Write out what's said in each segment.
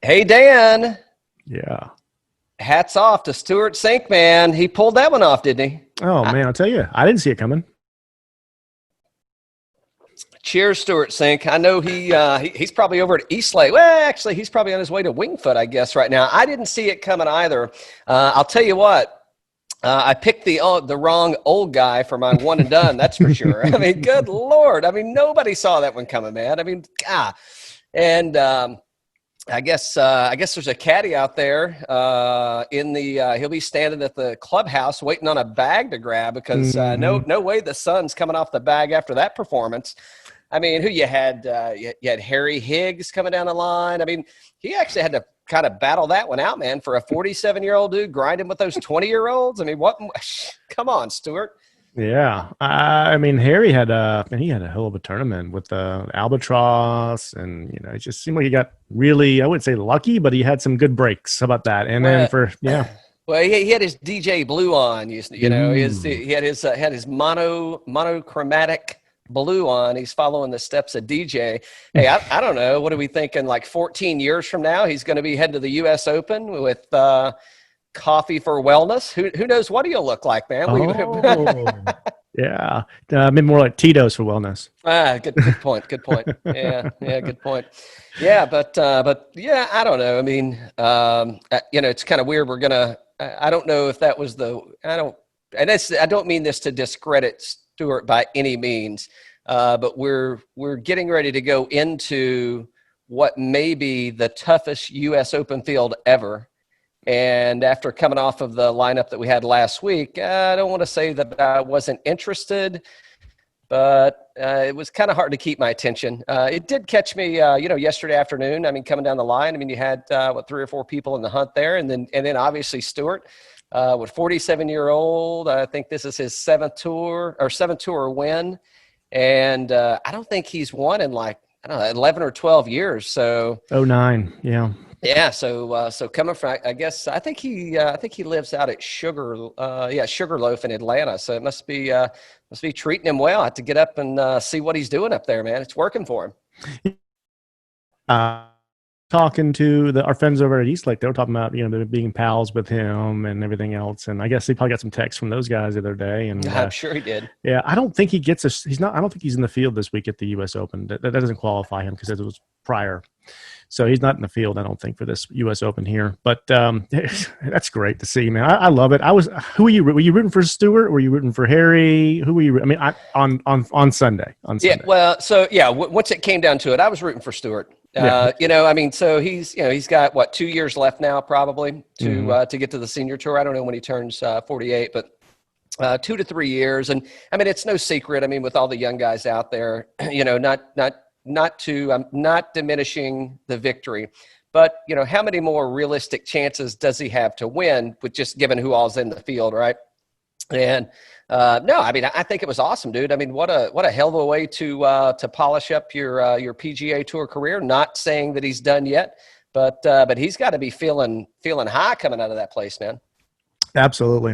Hey, Dan. Yeah. Hats off to Stuart Sink, man. He pulled that one off, didn't he? Oh, man, I'll tell you, I didn't see it coming. Cheers, Stuart Sink. I know he's probably over at Eastlake. Well, actually, he's probably on his way to Wingfoot, I guess, right now. I didn't see it coming either. I'll tell you what. I picked the wrong old guy for my one and done. That's for sure. I mean, good Lord. I mean, nobody saw that one coming, man. I mean, and I guess there's a caddy out there he'll be standing at the clubhouse waiting on a bag to grab because no way the sun's coming off the bag after that performance. I mean, who you had Harry Higgs coming down the line. I mean, he actually had to kind of battle that one out, man, for a 47-year-old dude grinding with those 20-year-olds. I mean, what? Come on, Stuart. Yeah. I mean, Harry had a hell of a tournament with the Albatross, and, it just seemed like he got really, I wouldn't say lucky, but he had some good breaks. How about that? And then Well, he had his DJ blue on, he had his monochromatic blue on. He's following the steps of DJ. Hey, I don't know. What are we thinking? Like 14 years from now, he's going to be heading to the U.S. Open with coffee for wellness. Who knows what he'll look like, man? Yeah. Maybe more like Tito's for wellness. Good point. Good point. Yeah, good point. Yeah, but yeah, I don't know. I mean, it's kind of weird. I don't know if that was I don't mean this to discredit Stuart by any means, but we're getting ready to go into what may be the toughest U.S. Open field ever. And after coming off of the lineup that we had last week, I don't want to say that I wasn't interested, but it was kind of hard to keep my attention. It did catch me, yesterday afternoon. I mean, coming down the line, I mean, you had 3 or 4 people in the hunt there, and then obviously Stewart, with 47-year-old. I think this is his 7th tour win, and I don't think he's won in 11 or 12 years. So 09, yeah. Yeah, so coming from, I think he lives out at Sugarloaf in Atlanta. So it must be treating him well. I have to get up and see what he's doing up there, man. It's working for him. Talking to our friends over at Eastlake, they were talking about they're being pals with him and everything else. And I guess he probably got some texts from those guys the other day. And I'm sure he did. Yeah, I don't think he gets I don't think he's in the field this week at the U.S. Open. That doesn't qualify him because it was prior. So he's not in the field, I don't think, for this U.S. Open here. But that's great to see, man. I love it. Who were you? Were you rooting for Stewart? Were you rooting for Harry? Who were you? I mean, on Sunday. Yeah. Well, so yeah. Once it came down to it, I was rooting for Stewart. I mean, so he's got 2 years left now, probably to get to the senior tour. I don't know when he turns 48, but 2 to 3 years. And I mean, it's no secret. I mean, with all the young guys out there, I'm not diminishing the victory, but how many more realistic chances does he have to win with just given who all's in the field, right? And no, I mean, I think it was awesome, dude. I mean, what a hell of a way to polish up your PGA Tour career. Not saying that he's done yet, but he's got to be feeling high coming out of that place, man. Absolutely.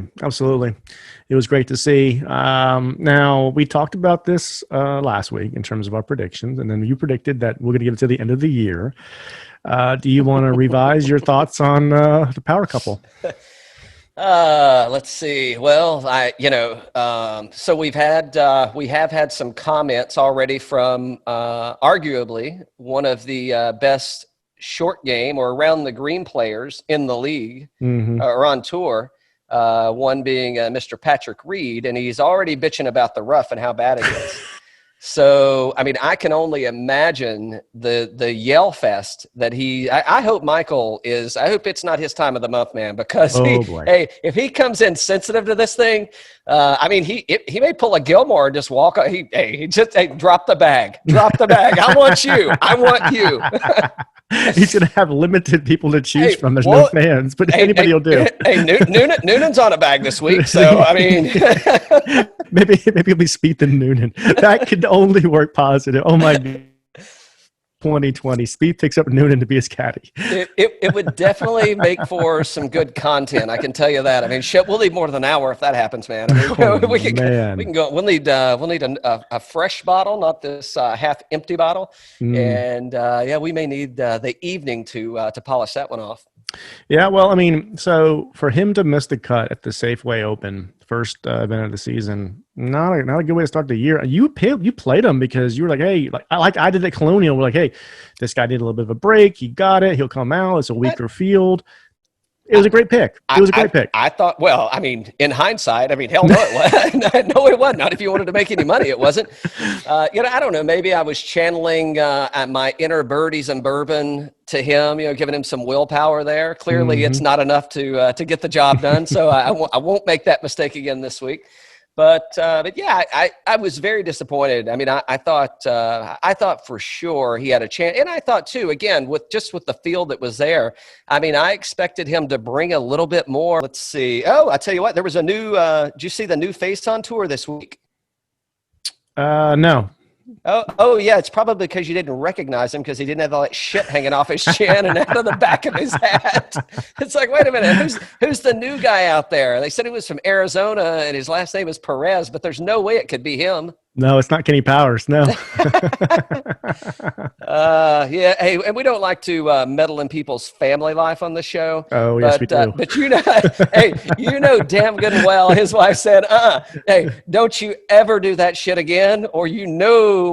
It was great to see. Now, we talked about this last week in terms of our predictions, and then you predicted that we're going to get it to the end of the year. Do you want to revise your thoughts on the power couple? Let's see. Well, so we have had some comments already from arguably one of the best short game or around the green players in the league or on tour. One being Mr. Patrick Reed, and he's already bitching about the rough and how bad it is. So, I mean, I can only imagine the yell fest that I hope I hope it's not his time of the month, man, because if he comes in sensitive to this thing, I mean, he may pull a Gilmore and just walk. Drop the bag. I want you. He's going to have limited people to choose from. There's no fans, but anybody will do. Noonan's on a bag this week, so I mean, maybe it'll be Spieth and Noonan. That could only work positive. Oh my God. 2020. Speed picks up Noonan to be his caddy. It would definitely make for some good content. I can tell you that. I mean, shit, we'll need more than an hour if that happens, man. I mean, we can go. We'll need a fresh bottle, not this half empty bottle. And we may need the evening to polish that one off. Yeah, well, I mean, so for him to miss the cut at the Safeway Open, first event of the season, not a good way to start the year. You played him because you were like, hey, like I did at Colonial. We're like, hey, this guy did a little bit of a break. He got it. He'll come out. It's a weaker field. It was a great pick. It was a great pick. I thought, well, I mean, in hindsight, I mean, hell no, it wasn't. No, it wasn't. Not if you wanted to make any money, it wasn't. I don't know. Maybe I was channeling my inner Birdies and Bourbon to him, giving him some willpower there. Clearly, it's not enough to get the job done. So I won't make that mistake again this week. But yeah, I was very disappointed. I mean, I thought for sure he had a chance, and I thought too, again, with the field that was there. I mean, I expected him to bring a little bit more. Let's see. Oh, I tell you what, there was a new. Did you see the new Face on Tour this week? No. Oh yeah, it's probably because you didn't recognize him because he didn't have all that shit hanging off his chin and out of the back of his hat. It's like, wait a minute, who's the new guy out there? They said he was from Arizona and his last name is Perez, but there's no way it could be him. No, it's not Kenny Powers. No. Yeah. Hey, and we don't like to meddle in people's family life on the show. Oh, yes, we do. But hey, damn good and well, his wife said, hey, don't you ever do that shit again, or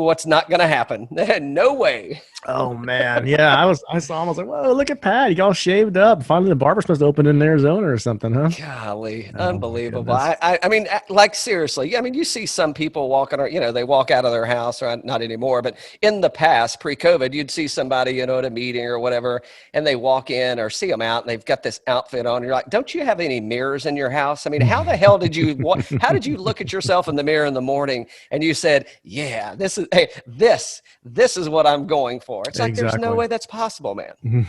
what's not going to happen. No way. Oh man, yeah. I saw him. I was like, whoa, look at Pat. He got all shaved up. Finally, the barber supposed to open in Arizona or something, huh? Golly, unbelievable. I mean, like seriously. I mean, you see some people walking, or they walk out of their house, or not anymore, but in the past, pre-COVID, you'd see somebody, at a meeting or whatever, and they walk in or see them out, and they've got this outfit on. And you're like, don't you have any mirrors in your house? I mean, how the hell did you? How did you look at yourself in the mirror in the morning and you said, yeah, this is what I'm going for? It's like, There's no way that's possible, man.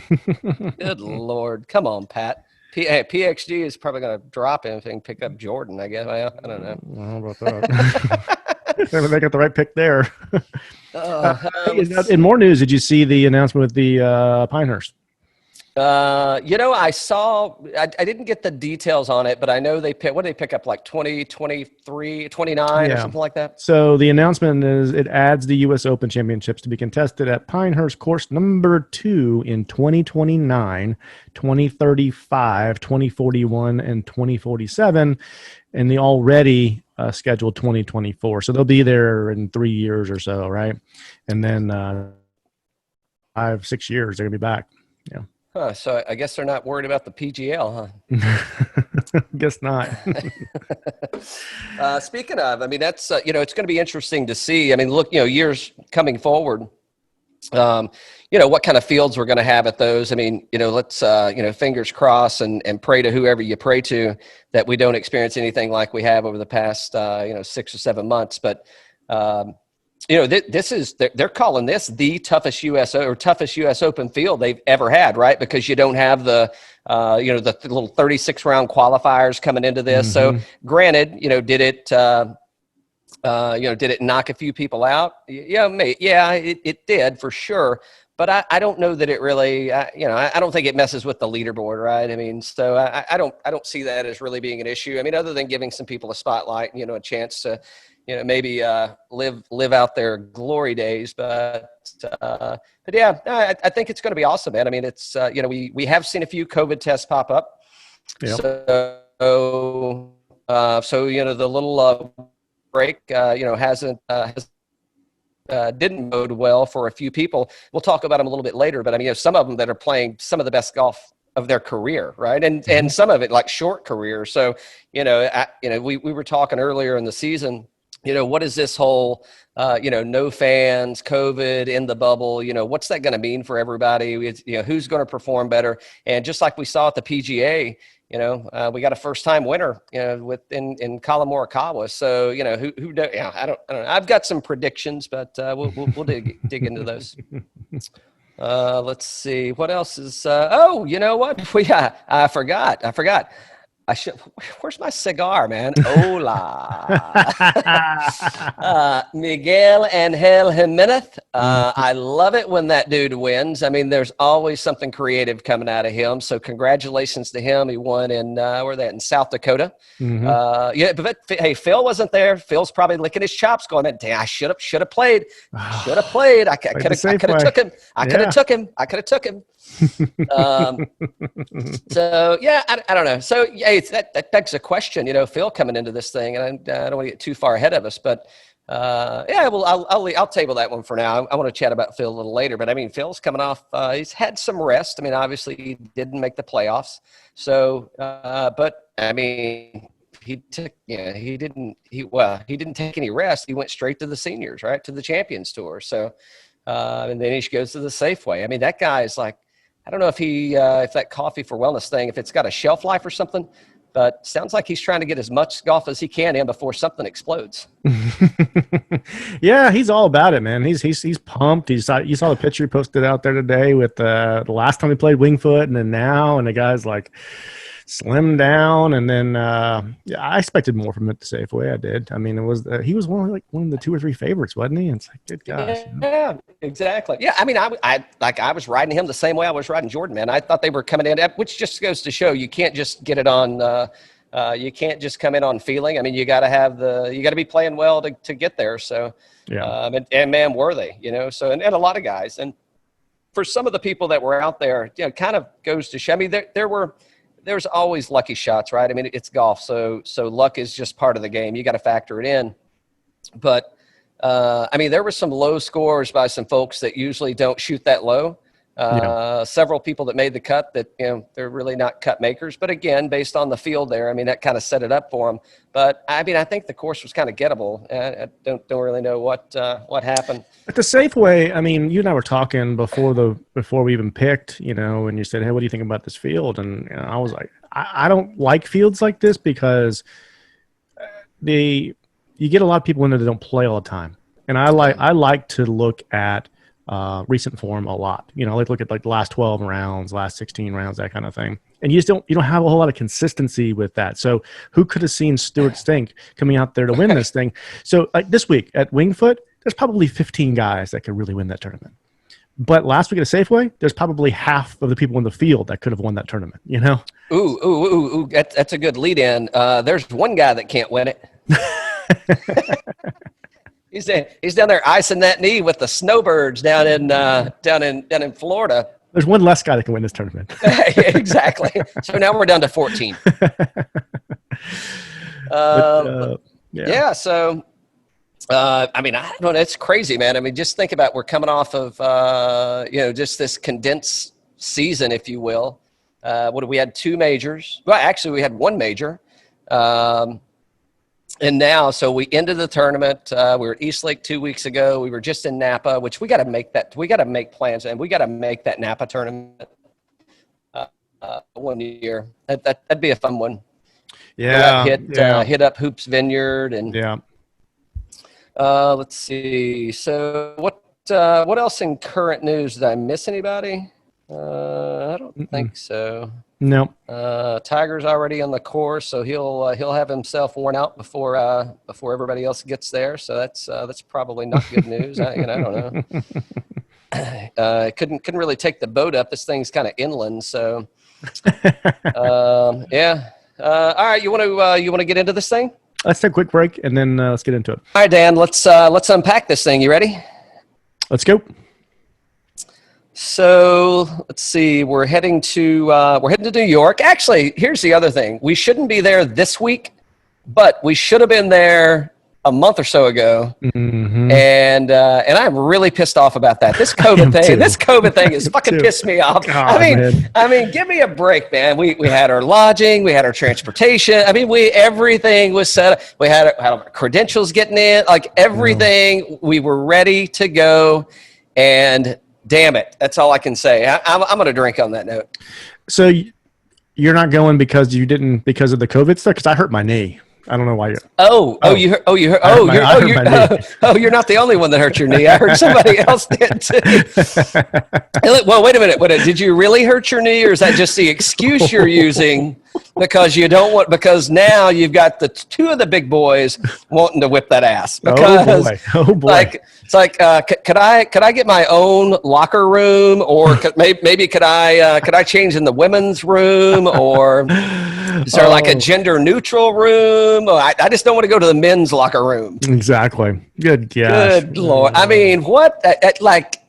Good Lord. Come on, Pat. PXG is probably going to drop anything, pick up Jordan, I guess. Well, I don't know. How about that? They got the right pick there. In more news, did you see the announcement with the Pinehurst? I saw, I didn't get the details on it, but I know what did they pick up, like 20, 23, 29 or something like that? So the announcement is it adds the U.S. Open Championships to be contested at Pinehurst course number 2 in 2029, 2035, 2041, and 2047, and the already scheduled 2024. So they'll be there in 3 years or so, right? And then 5-6 years, they're going to be back. Yeah. So I guess they're not worried about the PGL, huh? Guess not. Speaking of, I mean, that's, it's going to be interesting to see. I mean, look, years coming forward, what kind of fields we're going to have at those. I mean, let's, fingers crossed and pray to whoever you pray to that we don't experience anything like we have over the past, 6 or 7 months. But, they're calling this the toughest U.S. Open field they've ever had, right? Because you don't have the little 36-round qualifiers coming into this. Mm-hmm. So, granted, did it knock a few people out? Yeah, it did for sure. But I don't know that it really, I don't think it messes with the leaderboard, right? I mean, so I don't see that as really being an issue. I mean, other than giving some people a spotlight, a chance to, maybe live out their glory days. But yeah, I think it's going to be awesome, man. I mean, it's, we have seen a few COVID tests pop up. Yep. So the little break, didn't bode well for a few people. We'll talk about them a little bit later, but I mean, some of them that are playing some of the best golf of their career, right? And some of it like short careers. So, we were talking earlier in the season, what is this whole, no fans, COVID, in the bubble, what's that going to mean for everybody? Who's going to perform better? And just like we saw at the PGA, we got a first-time winner, in Collin Morikawa. So, I don't know. I've got some predictions, but we'll dig into those. Let's see what else is. You know what? I forgot. I should. Where's my cigar, man? Hola. Miguel Angel Jimenez. I love it when that dude wins. I mean, there's always something creative coming out of him. So congratulations to him. He won in in South Dakota. But hey, Phil wasn't there. Phil's probably licking his chops, going, "Damn, I should have played. Should have played. I could have took him. I could have took him." So yeah, I don't know. So yeah, that begs a question. Phil coming into this thing, and I don't want to get too far ahead of us, but I'll table that one for now. I want to chat about Phil a little later, but I mean, Phil's coming off. He's had some rest. I mean, obviously he didn't make the playoffs, so but I mean, he didn't take any rest. He went straight to the seniors, right, to the Champions Tour. So and then he goes to the Safeway. I mean, that guy is like, I don't know if if that coffee for wellness thing, if it's got a shelf life or something, but sounds like he's trying to get as much golf as he can in before something explodes. Yeah, he's all about it, man. He's pumped. You saw the picture he posted out there today with the last time he played Winged Foot and then now, and the guy's like slimmed down, and then I expected more from him at the Safeway. I did. I mean, he was one of the 2 or 3 favorites, wasn't he? And it's like, good gosh. Yeah, exactly. Yeah, I mean, I was riding him the same way I was riding Jordan, man. I thought they were coming in, which just goes to show you can't just get it on. You can't just come in on feeling. I mean, you got to be playing well to get there. So, yeah. And man, were they? So and a lot of guys, and for some of the people that were out there, kind of goes to show. I mean, there's always lucky shots, right? I mean, it's golf, so luck is just part of the game. You got to factor it in. But I mean, there were some low scores by some folks that usually don't shoot that low. Several people that made the cut that they're really not cut makers. But again, based on the field there, I mean, that kind of set it up for them. But I mean, I think the course was kind of gettable. I don't really know what happened. At the Safeway, I mean, you and I were talking before we even picked, and you said, "Hey, what do you think about this field?" And I was like, I don't like fields like this because you get a lot of people in there that don't play all the time, and I like to look at recent form a lot. Like look at like the last 12 rounds, last 16 rounds, that kind of thing. And you don't have a whole lot of consistency with that. So who could have seen Stuart Stink coming out there to win this thing? So like this week at Winged Foot, there's probably 15 guys that could really win that tournament. But last week at a Safeway, there's probably half of the people in the field that could have won that tournament, Ooh. That's a good lead in. There's one guy that can't win it. He's down there icing that knee with the snowbirds down in Florida. There's one less guy that can win this tournament. Exactly. So now we're down to 14. Yeah. So, I mean, I don't know. It's crazy, man. I mean, just think about, we're coming off of, just this condensed season, if you will. We had 2 majors. Well, actually we had 1 major. And now, so we ended the tournament. We were at East Lake 2 weeks ago. We were just in Napa, which we got to make plans, and we got to make that Napa tournament one year. That'd be a fun one. Yeah. Hit up Hoops Vineyard and yeah. Let's see. So what else in current news? Did I miss anybody? I don't think so. No. Tiger's already on the course, so he'll have himself worn out before everybody else gets there. So that's probably not good news. I don't know. Couldn't really take the boat up. This thing's kind of inland, so yeah. All right, you want to get into this thing? Let's take a quick break and then let's get into it. All right, Dan. Let's unpack this thing. You ready? Let's go. So let's see. We're heading to New York. Actually, here's the other thing. We shouldn't be there this week, but we should have been there a month or so ago. Mm-hmm. And I'm really pissed off about that. This COVID thing has fucking pissed me off. God, I mean, give me a break, man. We had our lodging, we had our transportation. I mean, everything was set up. We had our credentials getting in, like everything. We were ready to go, and damn it, that's all I can say. I'm going to drink on that note. So you're not going because of the COVID stuff? Because I hurt my knee. I don't know why you. You heard. You're not the only one that hurt your knee. I heard somebody else did too. Well, wait a minute. Did you really hurt your knee, or is that just the excuse you're using because you don't want? Because now you've got the two of the big boys wanting to whip that ass. Because oh boy. Like it's like, could I get my own locker room, or could I change in the women's room, or is there like a gender neutral room? I just don't want to go to the men's locker room. Exactly. Good gosh. Good Lord. I mean, what?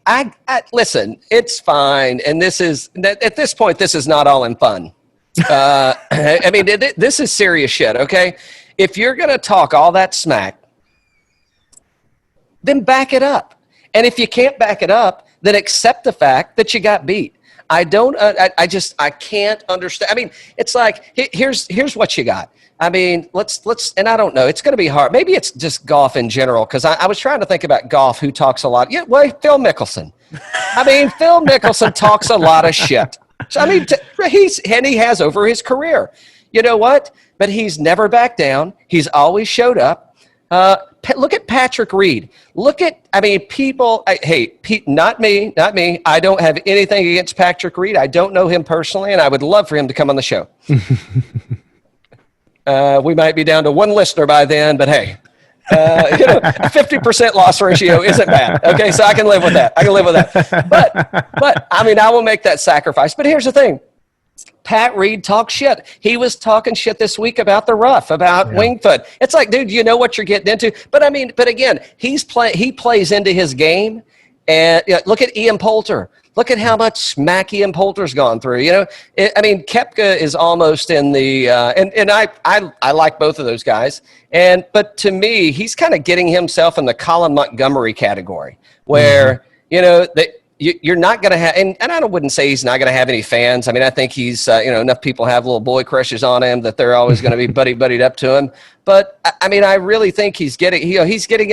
I listen. It's fine, and this is at this point. This is not all in fun. I mean, this is serious shit. Okay, if you're gonna talk all that smack, then back it up. And if you can't back it up, then accept the fact that you got beat. I can't understand. I mean, it's like, here's what you got. I mean, let's, and I don't know, it's going to be hard. Maybe it's just golf in general. Cause I was trying to think about golf, who talks a lot. Yeah. Well, Phil Mickelson. I mean, Phil Mickelson talks a lot of shit. So, I mean, he has over his career, you know what? But he's never backed down. He's always showed up. Look at Patrick Reed. People. Not me. I don't have anything against Patrick Reed. I don't know him personally, and I would love for him to come on the show. We might be down to one listener by then, but hey, 50% loss ratio isn't bad. Okay, so I can live with that. But I mean, I will make that sacrifice. But here's the thing. Pat Reed talks shit. He was talking shit this week about the rough, about Winged Foot. It's like, dude, you know what you're getting into. But I mean, again, he plays into his game. And look at Ian Poulter. Look at how much smack Ian Poulter's gone through. Koepka is almost in the and I like both of those guys. But to me, he's kind of getting himself in the Colin Montgomery category, where you're not going to have, and I wouldn't say he's not going to have any fans. I mean, I think he's, enough people have little boy crushes on him that they're always going to be buddied up to him. But I mean, I really think he's getting in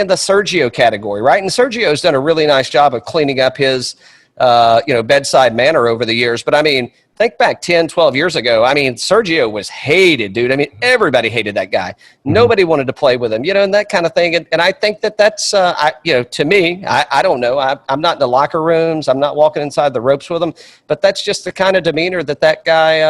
the Sergio category, right? And Sergio's done a really nice job of cleaning up his, bedside manner over the years. But I mean, think back 10, 12 years ago. I mean, Sergio was hated, dude. I mean, everybody hated that guy. Nobody wanted to play with him, and that kind of thing. And I think that's, to me, I don't know. I'm not in the locker rooms. I'm not walking inside the ropes with him. But that's just the kind of demeanor that guy,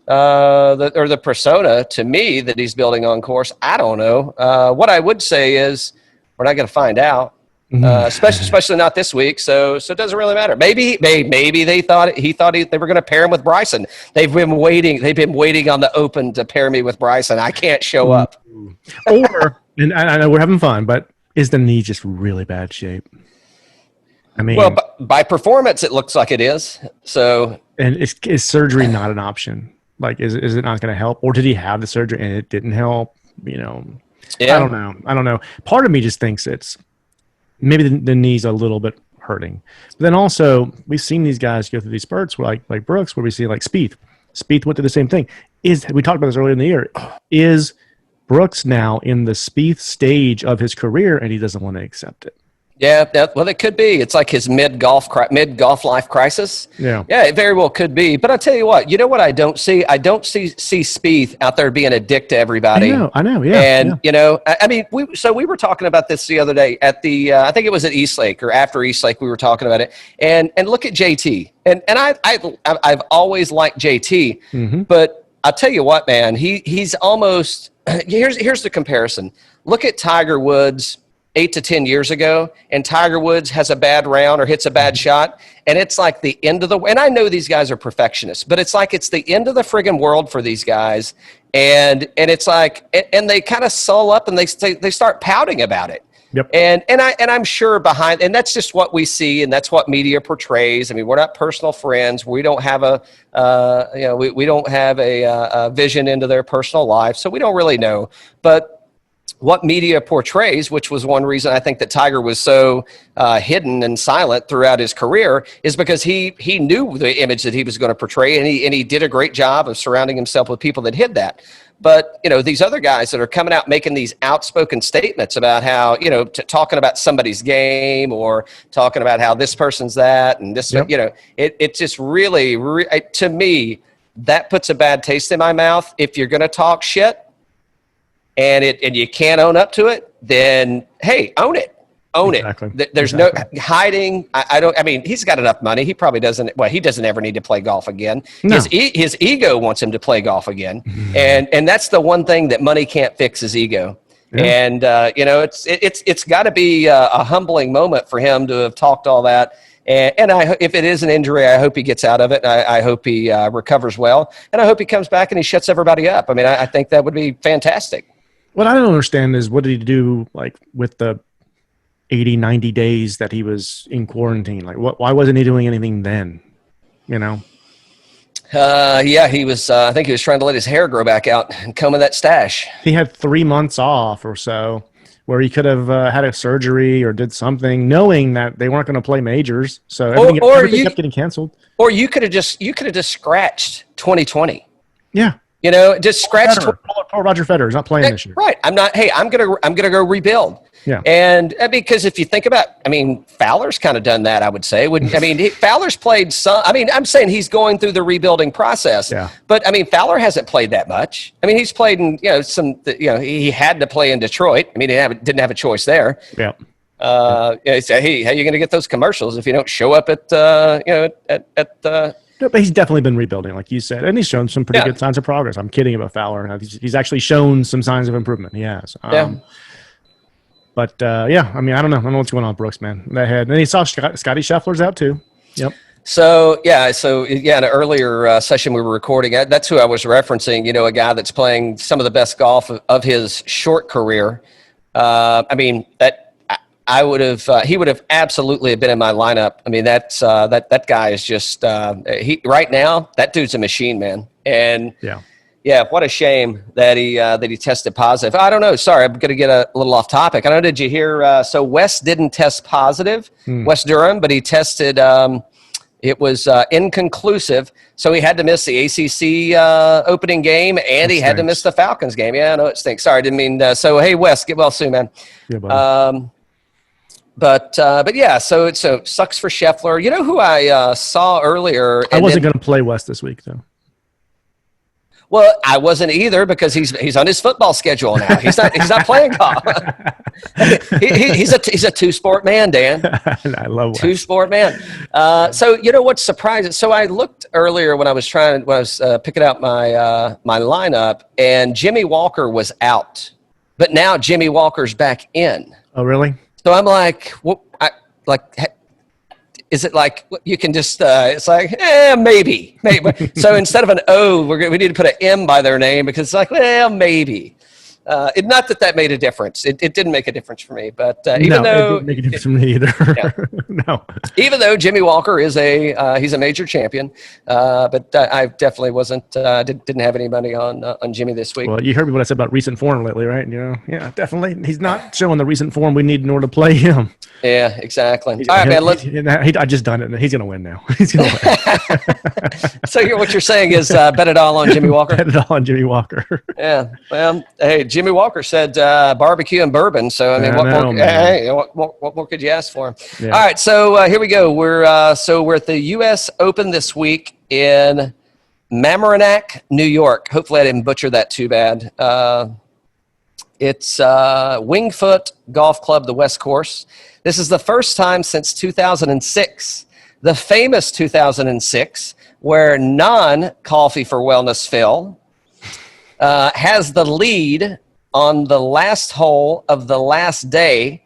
or the persona to me that he's building on course. I don't know. What I would say is we're not going to find out. Especially not this week, so it doesn't really matter. Maybe they thought they were going to pair him with Bryson. They've been waiting on the Open to pair me with Bryson. I can't show up. Or, and I know we're having fun, but is the knee just really bad shape? I mean, well, by performance, it looks like it is. So, and is surgery not an option? Like, is it not going to help, or did he have the surgery and it didn't help? Yeah. I don't know. Part of me just thinks it's maybe the knee's a little bit hurting. But then also, we've seen these guys go through these spurts like Brooks, where we see like Spieth. Spieth went through the same thing. We talked about this earlier in the year. Is Brooks now in the Spieth stage of his career and he doesn't want to accept it? Yeah, well, it could be. It's like his mid golf life crisis. Yeah, it very well could be. But I'll tell you what. You know what I don't see? I don't see Spieth out there being a dick to everybody. I know. Yeah. And I mean, we were talking about this the other day at the I think it was at Eastlake or after Eastlake. We were talking about it. And look at JT. And I've always liked JT. But I'll tell you what, man. He's almost here's the comparison. Look at Tiger Woods 8 to 10 years ago, and Tiger Woods has a bad round or hits a bad shot, and it's like the end of the – and I know these guys are perfectionists, but it's like it's the end of the friggin' world for these guys, and it's like – and they kind of sull up and they start pouting about it. Yep. And I'm sure behind – and that's just what we see, and that's what media portrays. I mean, we're not personal friends. We don't have we don't have a vision into their personal life, so we don't really know. But – what media portrays, which was one reason I think that Tiger was so hidden and silent throughout his career, is because he knew the image that he was going to portray, and he did a great job of surrounding himself with people that hid that. But, these other guys that are coming out making these outspoken statements about how, talking about somebody's game or talking about how this person's that and this, it just really, to me, that puts a bad taste in my mouth. If you're going to talk shit, and you can't own up to it, then hey, own it. Exactly. There's no hiding. I mean, he's got enough money. He probably doesn't. Well, he doesn't ever need to play golf again. No. His ego wants him to play golf again, and that's the one thing that money can't fix is ego. Yeah. And it's got to be a humbling moment for him to have talked all that. And if it is an injury, I hope he gets out of it. I hope he recovers well, and I hope he comes back and he shuts everybody up. I mean, I think that would be fantastic. What I don't understand is what did he do like with the 80, 90 days that he was in quarantine? Like, why wasn't he doing anything then? He was. I think he was trying to let his hair grow back out and comb that stash. He had 3 months off or so where he could have had a surgery or did something knowing that they weren't going to play majors. So everything kept getting canceled. Or you could have just scratched 2020. Yeah. Just scratch. Poor Roger Federer is not playing this year. Right. I'm gonna go rebuild. Yeah. And because if you think about, Fowler's kind of done that. I would say. Fowler's played some. I'm saying he's going through the rebuilding process. Yeah. But Fowler hasn't played that much. He's played in he had to play in Detroit. He didn't have a choice there. Yeah. Say, hey, how are you going to get those commercials if you don't show up at No, but he's definitely been rebuilding, like you said, and he's shown some pretty good signs of progress. I'm kidding about Fowler. He's actually shown some signs of improvement. He has. But I don't know. I don't know what's going on with Brooks, man. And then he saw Scottie Scheffler's out too. Yep. So in an earlier session we were recording, that's who I was referencing. A guy that's playing some of the best golf of his short career. He would have absolutely been in my lineup. That guy is just right now. That dude's a machine, man. And what a shame that he tested positive. I don't know. Sorry, I'm going to get a little off topic. I don't know. Did you hear? So Wes didn't test positive, Wes Durham, but he tested. It was inconclusive, so he had to miss the ACC opening game, and he had to miss the Falcons game. Yeah, I know it stinks. Sorry, I didn't mean. So hey, Wes, get well soon, man. Yeah, buddy. But so it sucks for Scheffler. You know who I saw earlier? I wasn't going to play West this week though. Well, I wasn't either because he's on his football schedule now. He's not playing golf. he's a two-sport man, Dan. I love West. Two-sport man. So what's surprising? So I looked earlier when I was picking out my lineup, and Jimmy Walker was out, but now Jimmy Walker's back in. Oh, really? So I'm like, is it like you can just? It's like, maybe. So instead of an O, we need to put an M by their name because it's like, well, maybe. Not that made a difference. It didn't make a difference for me, but though it didn't make a difference for me either. Yeah. No. Even though Jimmy Walker is he's a major champion, but I definitely wasn't didn't have any money on Jimmy this week. Well, you heard what I said about recent form lately, right? Yeah, definitely. He's not showing the recent form we need in order to play him. Yeah, exactly. All right, man. I just done it. He's going to win now. He's going to win. So what you're saying is bet it all on Jimmy Walker? Bet it all on Jimmy Walker. Yeah. Well, hey, Jimmy Walker said barbecue and bourbon. So, what more could you ask for him? Yeah. All right, so here we go. We're at the U.S. Open this week in Mamaroneck, New York. Hopefully I didn't butcher that too bad. It's Wingfoot Golf Club, the West Course. This is the first time since 2006, the famous 2006, where non-Coffee for Wellness Phil has the lead on the last hole of the last day.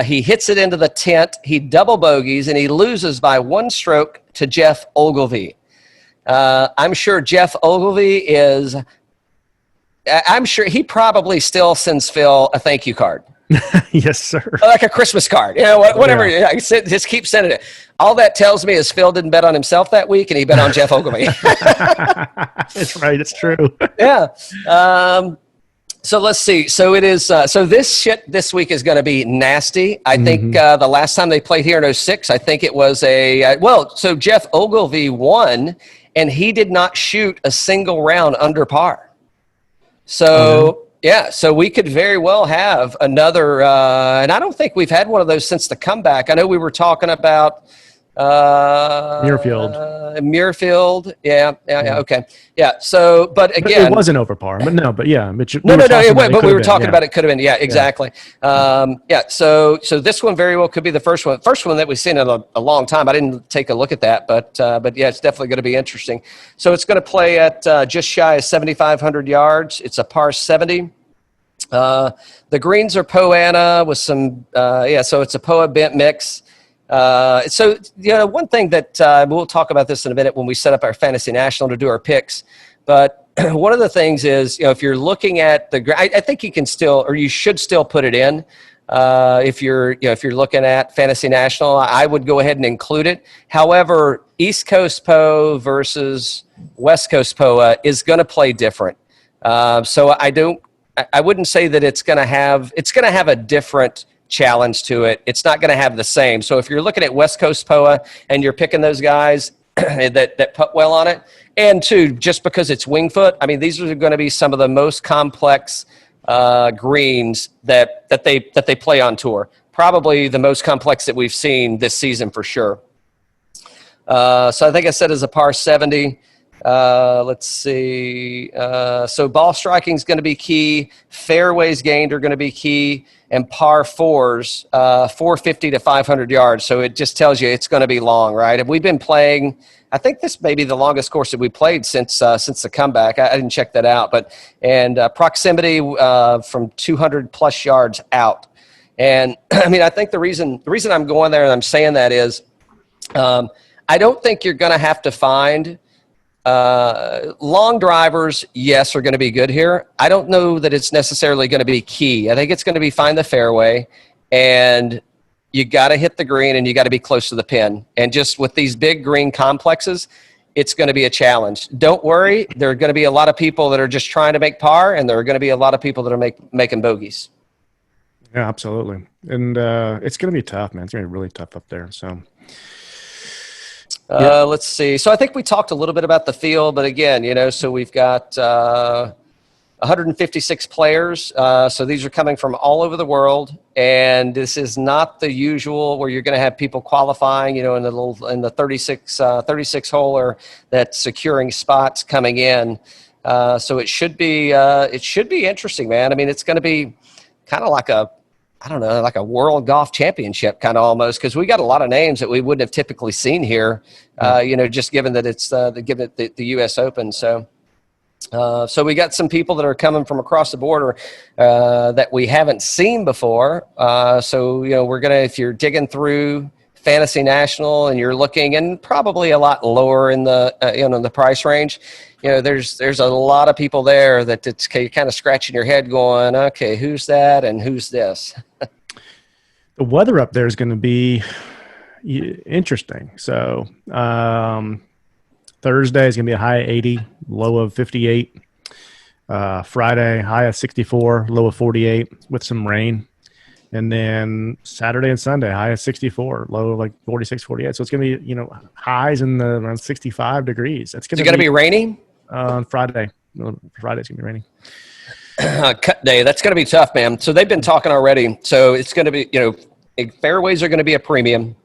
He hits it into the tent, he double bogeys, and he loses by one stroke to Jeff Ogilvy. I'm sure Jeff Ogilvy I'm sure he probably still sends Phil a thank you card. Yes, sir. Like a Christmas card. Whatever. Yeah. Just keep sending it. All that tells me is Phil didn't bet on himself that week, and he bet on Jeff Ogilvy. That's right. It's true. Yeah. So let's see. So it is. So this week is going to be nasty. I think the last time they played here in 2006, I think it was so Jeff Ogilvy won, and he did not shoot a single round under par. So. Yeah, so we could very well have another, and I don't think we've had one of those since the comeback. I know we were talking about Muirfield. Yeah. Okay. Yeah. So, but again, it wasn't over par, but no, but yeah. No. But we were talking about it could have been. Yeah, exactly. Yeah. So this one very well could be the first one that we've seen in a long time. I didn't take a look at that, but yeah, it's definitely going to be interesting. So it's going to play at just shy of 7,500 yards. It's a par 70. The greens are Poa with some. So it's a Poa bent mix. So, one thing that we'll talk about this in a minute when we set up our Fantasy National to do our picks. But one of the things is, if you're looking at I think you can still, or you should still put it in. If you're looking at Fantasy National, I would go ahead and include it. However, East Coast PO versus West Coast POA is going to play different. So I wouldn't say that it's going to have a different challenge to it. It's not going to have the same. So if you're looking at West Coast POA and you're picking those guys that putt well on it, and two, just because it's wing foot, I mean, these are going to be some of the most complex greens that they play on tour. Probably the most complex that we've seen this season for sure. So I think I said as a par 70. Let's see. So ball striking is going to be key. Fairways gained are going to be key, and par fours, 450 to 500 yards. So it just tells you it's going to be long, right? And we've been playing. I think this may be the longest course that we played since the comeback. I didn't check that out, but proximity from 200 plus yards out. And I mean, I think the reason I'm going there and I'm saying that is, I don't think you're going to have to find. Long drivers, yes, are going to be good here. I don't know that it's necessarily going to be key. I think it's going to be find the fairway, and you got to hit the green, and you got to be close to the pin. And just with these big green complexes, it's going to be a challenge. Don't worry. There are going to be a lot of people that are just trying to make par, and there are going to be a lot of people that are making bogeys. Yeah, absolutely. And it's going to be tough, man. It's going to be really tough up there. So. Let's see. So I think we talked a little bit about the field, but again, so we've got 156 players. So these are coming from all over the world, and this is not the usual where you're going to have people qualifying, in the 36 holer that's securing spots coming in. So it should be interesting, man. I mean, it's going to be kind of like a world golf championship kind of almost, because we got a lot of names that we wouldn't have typically seen here, just given that it's the U.S. Open. So we got some people that are coming from across the border that we haven't seen before. So we're going to, if you're digging through Fantasy National and you're looking, and probably a lot lower in the the price range, there's a lot of people there that it's kind of scratching your head going, okay, who's that and who's this? The weather up there is going to be interesting. So Thursday is going to be a high of 80, low of 58. Friday, high of 64, low of 48 with some rain. And then Saturday and Sunday, high of 64, low of like 46, 48. So it's going to be, highs in around 65 degrees. It's going to be raining? On Friday. Friday's going to be raining. Cut day. That's going to be tough, man. So they've been talking already. So it's going to be, fairways are going to be a premium.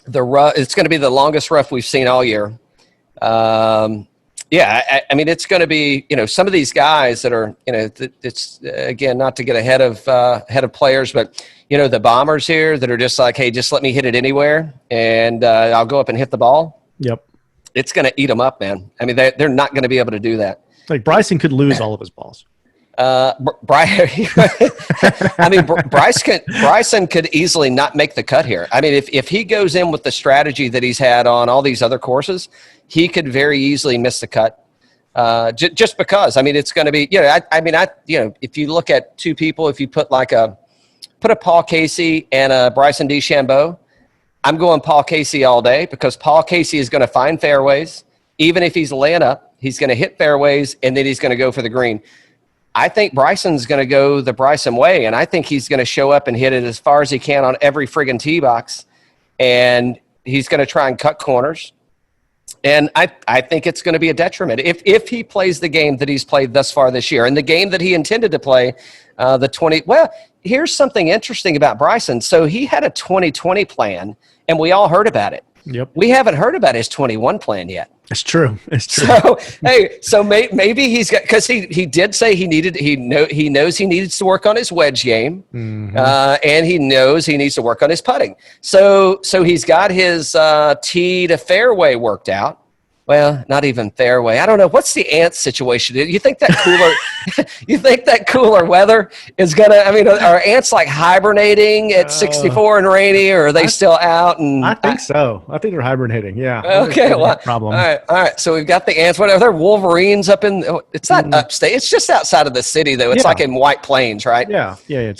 It's going to be the longest rough we've seen all year. I mean, it's going to be, some of these guys that are, it's again, not to get ahead of players, but the bombers here that are just like, hey, just let me hit it anywhere, and I'll go up and hit the ball. Yep. It's going to eat them up, man. I mean, they're not going to be able to do that. Like Bryson could lose all of his balls. Bryson could easily not make the cut here. I mean, if he goes in with the strategy that he's had on all these other courses, he could very easily miss the cut. Just because, I mean, it's going to be, if you look at two people, if you put a Paul Casey and a Bryson DeChambeau, I'm going Paul Casey all day, because Paul Casey is going to find fairways. Even if he's laying up, he's going to hit fairways, and then he's going to go for the green. I think Bryson's going to go the Bryson way, and I think he's going to show up and hit it as far as he can on every friggin' tee box, and he's going to try and cut corners. And I think it's going to be a detriment if he plays the game that he's played thus far this year, and the game that he intended to play, Well, here's something interesting about Bryson. So he had a 2020 plan, and we all heard about it. Yep. We haven't heard about his 21 plan yet. It's true. It's true. So hey, so maybe he's got, because he did say he knows he needs to work on his wedge game, and he knows he needs to work on his putting. So he's got his tee to fairway worked out. Well, not even fairway. I don't know. What's the ant situation? You think that cooler weather is gonna? I mean, are ants like hibernating at 64 and rainy, or are they still out? And I think so. I think they're hibernating. Yeah. Okay. Well, problem. All right. So we've got the ants. What are there? Wolverines up in? It's not upstate. It's just outside of the city, though. It's like in White Plains, right? Yeah. It's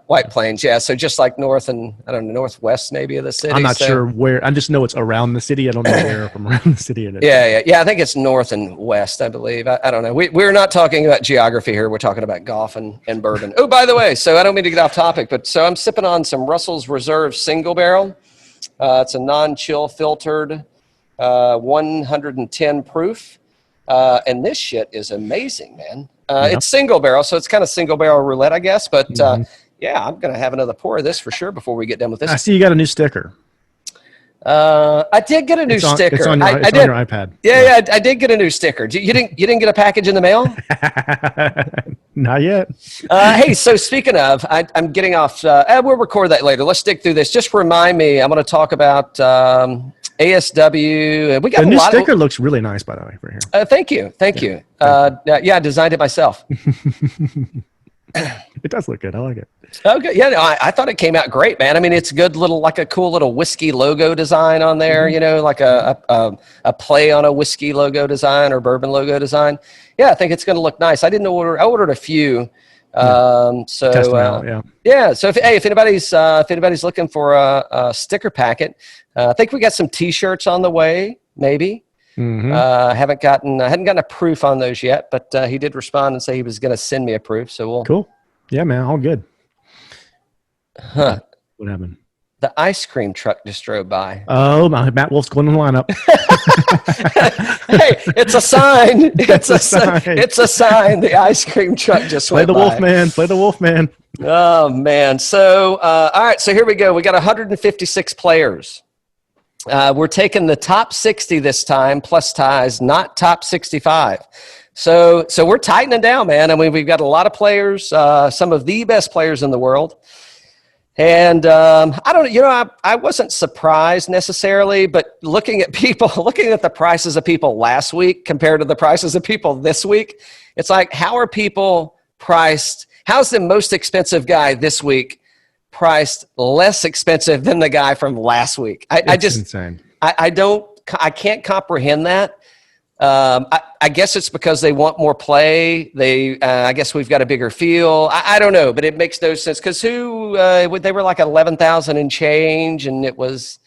White Plains. Yeah. So just like north and I don't know, northwest maybe of the city. I'm not sure where. I just know it's around the city. I don't know where from around the city it is. Yeah. I think it's north and west, I believe. I don't know. We're not talking about geography here. We're talking about golf and bourbon. Oh, by the way, so I don't mean to get off topic, but so I'm sipping on some Russell's Reserve Single Barrel. It's a non-chill filtered 110 proof. And this shit is amazing, man. It's single barrel, so it's kind of single barrel roulette, I guess. But yeah, I'm going to have another pour of this for sure before we get done with this. I see you got a new sticker. I did get a new sticker. It's on your iPad. Yeah, I did get a new sticker. You didn't get a package in the mail? Not yet. Hey, so speaking of, I'm getting off. We'll record that later. Let's dig through this. Just remind me. I'm going to talk about ASW. We got the new sticker looks really nice, by the way, for here. Thank you. Yeah, I designed it myself. It does look good. I like it. Okay. Yeah, no, I thought it came out great, man. I mean, it's good little, like a cool little whiskey logo design on there, you know, like a play on a whiskey logo design or bourbon logo design. Yeah, I think it's going to look nice. I ordered a few. So if anybody's looking for a sticker packet, I think we got some t-shirts on the way, maybe. I hadn't gotten a proof on those yet, but he did respond and say he was going to send me a proof. So we'll. Cool. Yeah, man. All good. Huh. What happened? The ice cream truck just drove by. Oh, Matt Wolf's going in the lineup. Hey, it's a sign. It's a sign. It's a sign. The ice cream truck just went by. Play the Wolfman. Oh, man. So, all right. So here we go. We got 156 players. We're taking the top 60 this time, plus ties, not top 65. So we're tightening down, man. I mean, we've got a lot of players, some of the best players in the world. And I wasn't surprised necessarily, but looking at the prices of people last week compared to the prices of people this week, it's like, how are people priced? How's the most expensive guy this week priced less expensive than the guy from last week? It's insane. I can't comprehend that. I guess it's because they want more play. I guess we've got a bigger field. I don't know, but it makes no sense because they were like 11,000 and change, and it was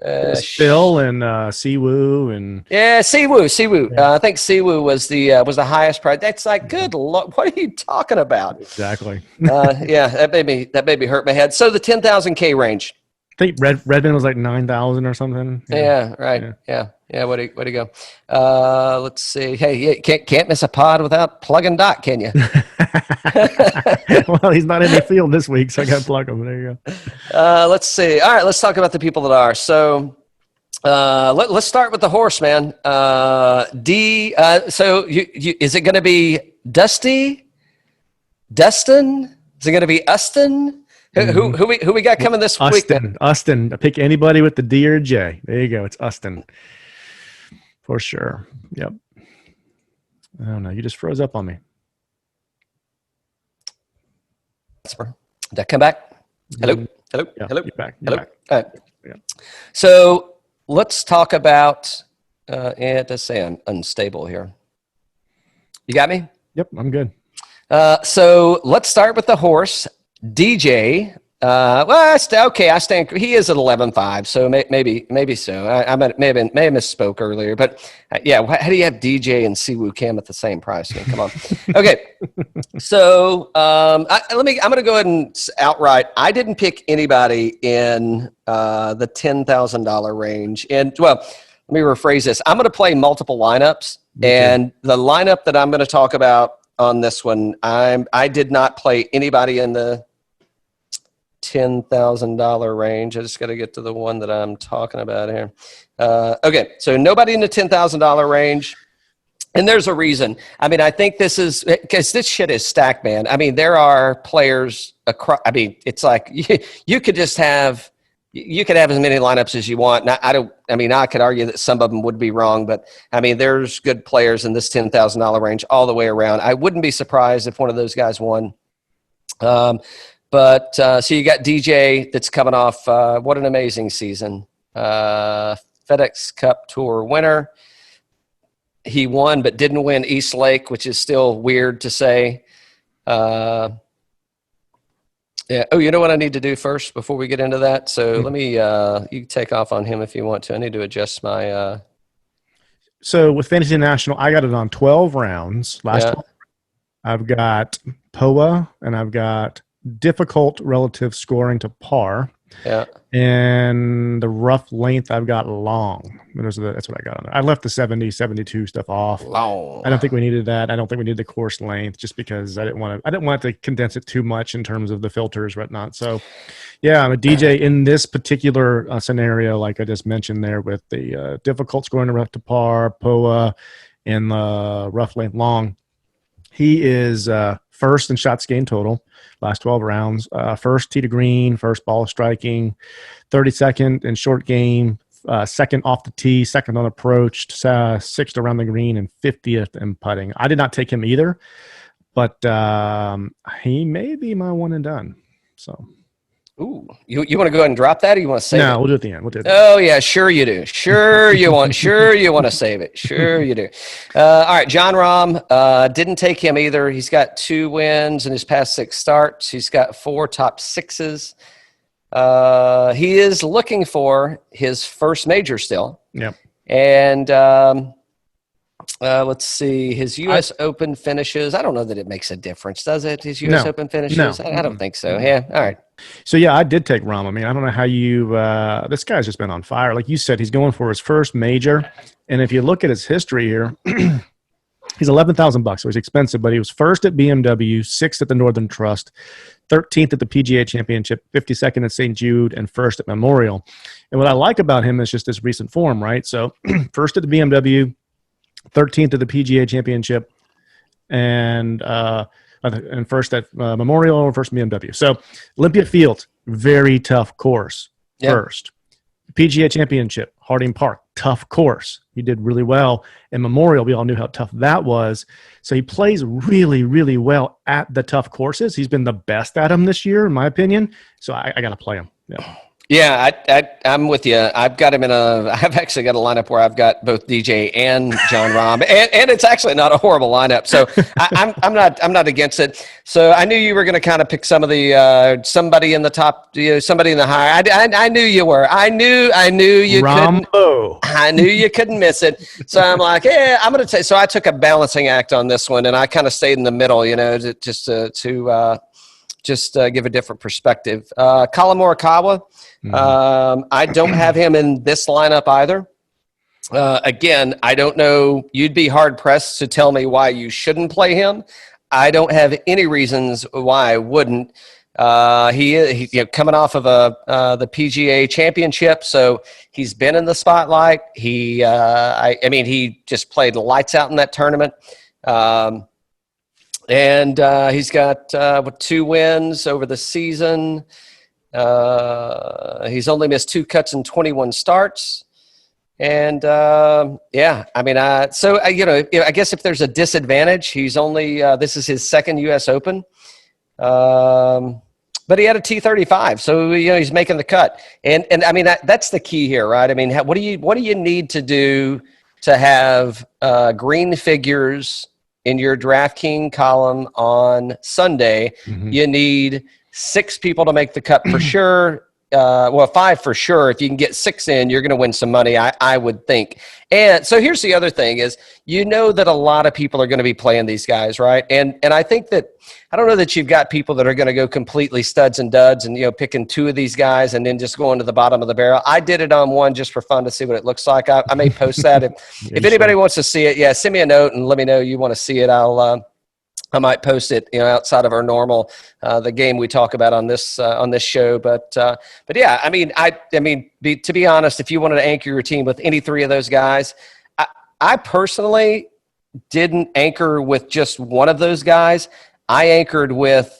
Phil and Siwoo and Siwoo. Yeah. I think Siwoo was the highest price. That's like, good Lord, what are you talking about? Exactly. That made me hurt my head. So the 10,000K range. I think Redmond was like 9,000 or something. Yeah, right. Yeah. Way to go. Let's see. Hey, can't miss a pod without plugging Doc, can you? Well, he's not in the field this week, so I got to plug him. There you go. Let's see. All right, let's talk about the people that are. So let's start with the horse, man. So is it going to be Dustin? Is it going to be Ustin? Who we got coming this week? Ustin. Pick anybody with the D or J. There you go. It's Ustin. For sure. Yep. I don't know. You just froze up on me. Did that come back? Hello? Yeah, you're back. All right. Yeah. So let's talk about, it does say unstable here. You got me? Yep, I'm good. So let's start with the horse. DJ, I stand. He is at 11.5, so maybe so. I may have misspoke earlier, but how do you have DJ and Siwoo Kim at the same price? I mean, come on. Okay, so I'm going to go ahead and outright. I didn't pick anybody in the $10,000 range, and let me rephrase this. I'm going to play multiple lineups, and the lineup that I'm going to talk about on this one, I did not play anybody in the $10,000 range. I just got to get to the one that I'm talking about here. Okay, so nobody in the $10,000 range. And there's a reason. I mean, I think this is because this shit is stacked, man. I mean, there are players across. I mean, it's like you could just have as many lineups as you want. And I could argue that some of them would be wrong, but I mean, there's good players in this $10,000 range all the way around. I wouldn't be surprised if one of those guys won. So you got DJ that's coming off. What an amazing season. FedEx Cup Tour winner. He won, but didn't win East Lake, which is still weird to say. Yeah. Oh, you know what I need to do first before we get into that? So let me, you can take off on him if you want to. I need to adjust my. So with Fantasy National, I got it on 12 rounds. I've got POA and I've got difficult relative scoring to par. Yeah. And the rough length, I've got long. That's what I got on there. I left the 70, 72 stuff off. Long. I don't think we needed that. I don't think we needed the course length just because I didn't want to condense it too much in terms of the filters, whatnot. So, yeah, I'm a DJ in this particular scenario, like I just mentioned there with the difficult scoring to rough to par, POA, and the rough length long. He is first in shots gained total, last 12 rounds. First tee to green, first ball striking, 32nd in short game, second off the tee, second on approach, sixth around the green, and 50th in putting. I did not take him either, but he may be my one and done. So. Ooh, you want to go ahead and drop that, or you want to save it? No, we'll do it at the end. Oh yeah, sure you do. Sure you want to save it. Sure you do. All right, Jon Rahm, didn't take him either. He's got 2 wins in his past 6 starts. He's got 4 top 6s. He is looking for his first major still. Yep. And let's see, his U.S. Open finishes. I don't know that it makes a difference, does it? His U.S. Open finishes? No. I don't think so. Yeah. All right. So, yeah, I did take Rahm. I mean, I don't know how you this guy's just been on fire. Like you said, he's going for his first major. And if you look at his history here, he's $11,000, so he's expensive, but he was first at BMW, 6th at the Northern Trust, 13th at the PGA Championship, 52nd at St. Jude, and first at Memorial. And what I like about him is just this recent form, right? So, first at the BMW, 13th at the PGA Championship, and first at Memorial and first BMW. So Olympia Fields, very tough course. Yep. First. PGA Championship, Harding Park, tough course. He did really well. And Memorial, we all knew how tough that was. So he plays really, really well at the tough courses. He's been the best at them this year, in my opinion. So I got to play him. Yeah. Yeah, I'm with you. I've actually got a lineup where I've got both DJ and Jon Rahm, and it's actually not a horrible lineup. So I'm not against it. So I knew you were going to kind of pick some of the somebody in the top, somebody in the high. I knew you were. I knew you Rambo. I knew you couldn't miss it. So I'm like, yeah, I'm going to take. So I took a balancing act on this one, and I kind of stayed in the middle, just to give a different perspective. Collin Morikawa. I don't have him in this lineup either. Again, I don't know. You'd be hard pressed to tell me why you shouldn't play him. I don't have any reasons why I wouldn't. He coming off of the PGA Championship, so he's been in the spotlight. He just played lights out in that tournament. And he's got 2 wins over the season. He's only missed 2 cuts in 21 starts. And I guess if there's a disadvantage, he's only this is his second U.S. Open. But he had a T35, so he's making the cut. And I mean that's the key here, right? I mean, what do you need to do to have green figures in your DraftKings column on Sunday? Mm-hmm. You need 6 people to make the cut for sure. 5 for sure. If you can get 6 in, you're going to win some money, I would think. And so here's the other thing is, that a lot of people are going to be playing these guys, right? And I think that, I don't know that you've got people that are going to go completely studs and duds and, picking 2 of these guys and then just going to the bottom of the barrel. I did it on one just for fun to see what it looks like. I may post that. If anybody wants to see it, send me a note and let me know you want to see it. I might post it, outside of our normal, the game we talk about on this show. But yeah, to be honest, if you wanted to anchor your team with any three of those guys, I personally didn't anchor with just one of those guys. I anchored with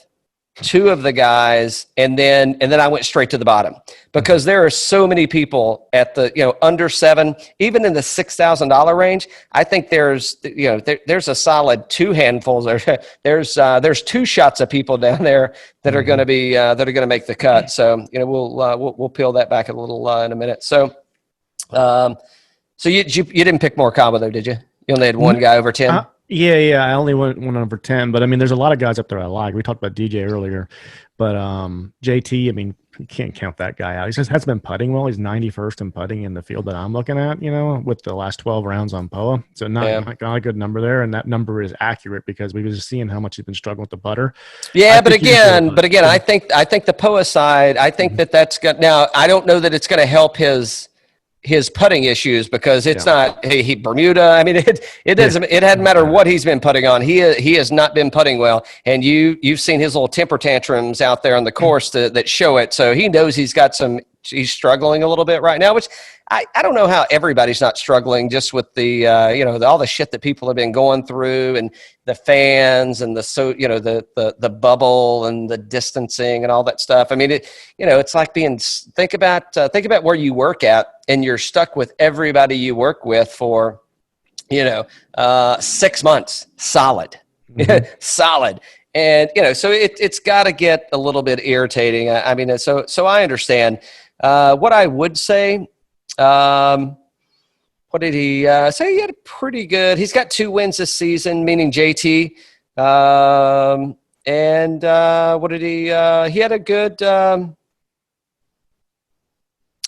two of the guys, and then I went straight to the bottom, because there are so many people at the, under 7, even in the $6,000 range. I think there's a solid 2 handfuls. There's 2 shots of people down there that are going to be that are going to make the cut. So we'll peel that back a little in a minute. So you didn't pick Morikawa though, did you? You only had one guy over 10. Yeah. I only went one over 10, but I mean, there's a lot of guys up there I like. We talked about DJ earlier, but JT, I mean, you can't count that guy out. He just hasn't been putting well. He's 91st in putting in the field that I'm looking at, with the last 12 rounds on POA. So not a good number there, and that number is accurate because we were just seeing how much he's been struggling with the putter. Yeah, but again, I think the POA side, I think that's good. Now, I don't know that it's going to help his putting issues, because it's not Bermuda. I mean, it doesn't. It hadn't matter what he's been putting on. He has not been putting well, and you've seen his little temper tantrums out there on the course that show it. So he knows he's he's struggling a little bit right now, which I don't know how everybody's not struggling, just with the all the shit that people have been going through, and the fans, and the bubble, and the distancing, and all that stuff. I mean, it's like think about where you work at, and you're stuck with everybody you work with for 6 months solid. Solid. And so it's got to get a little bit irritating. I mean, so I understand. What I would say, what did he say? He had a pretty good. He's got 2 wins this season, meaning JT. And what did he? He had a good.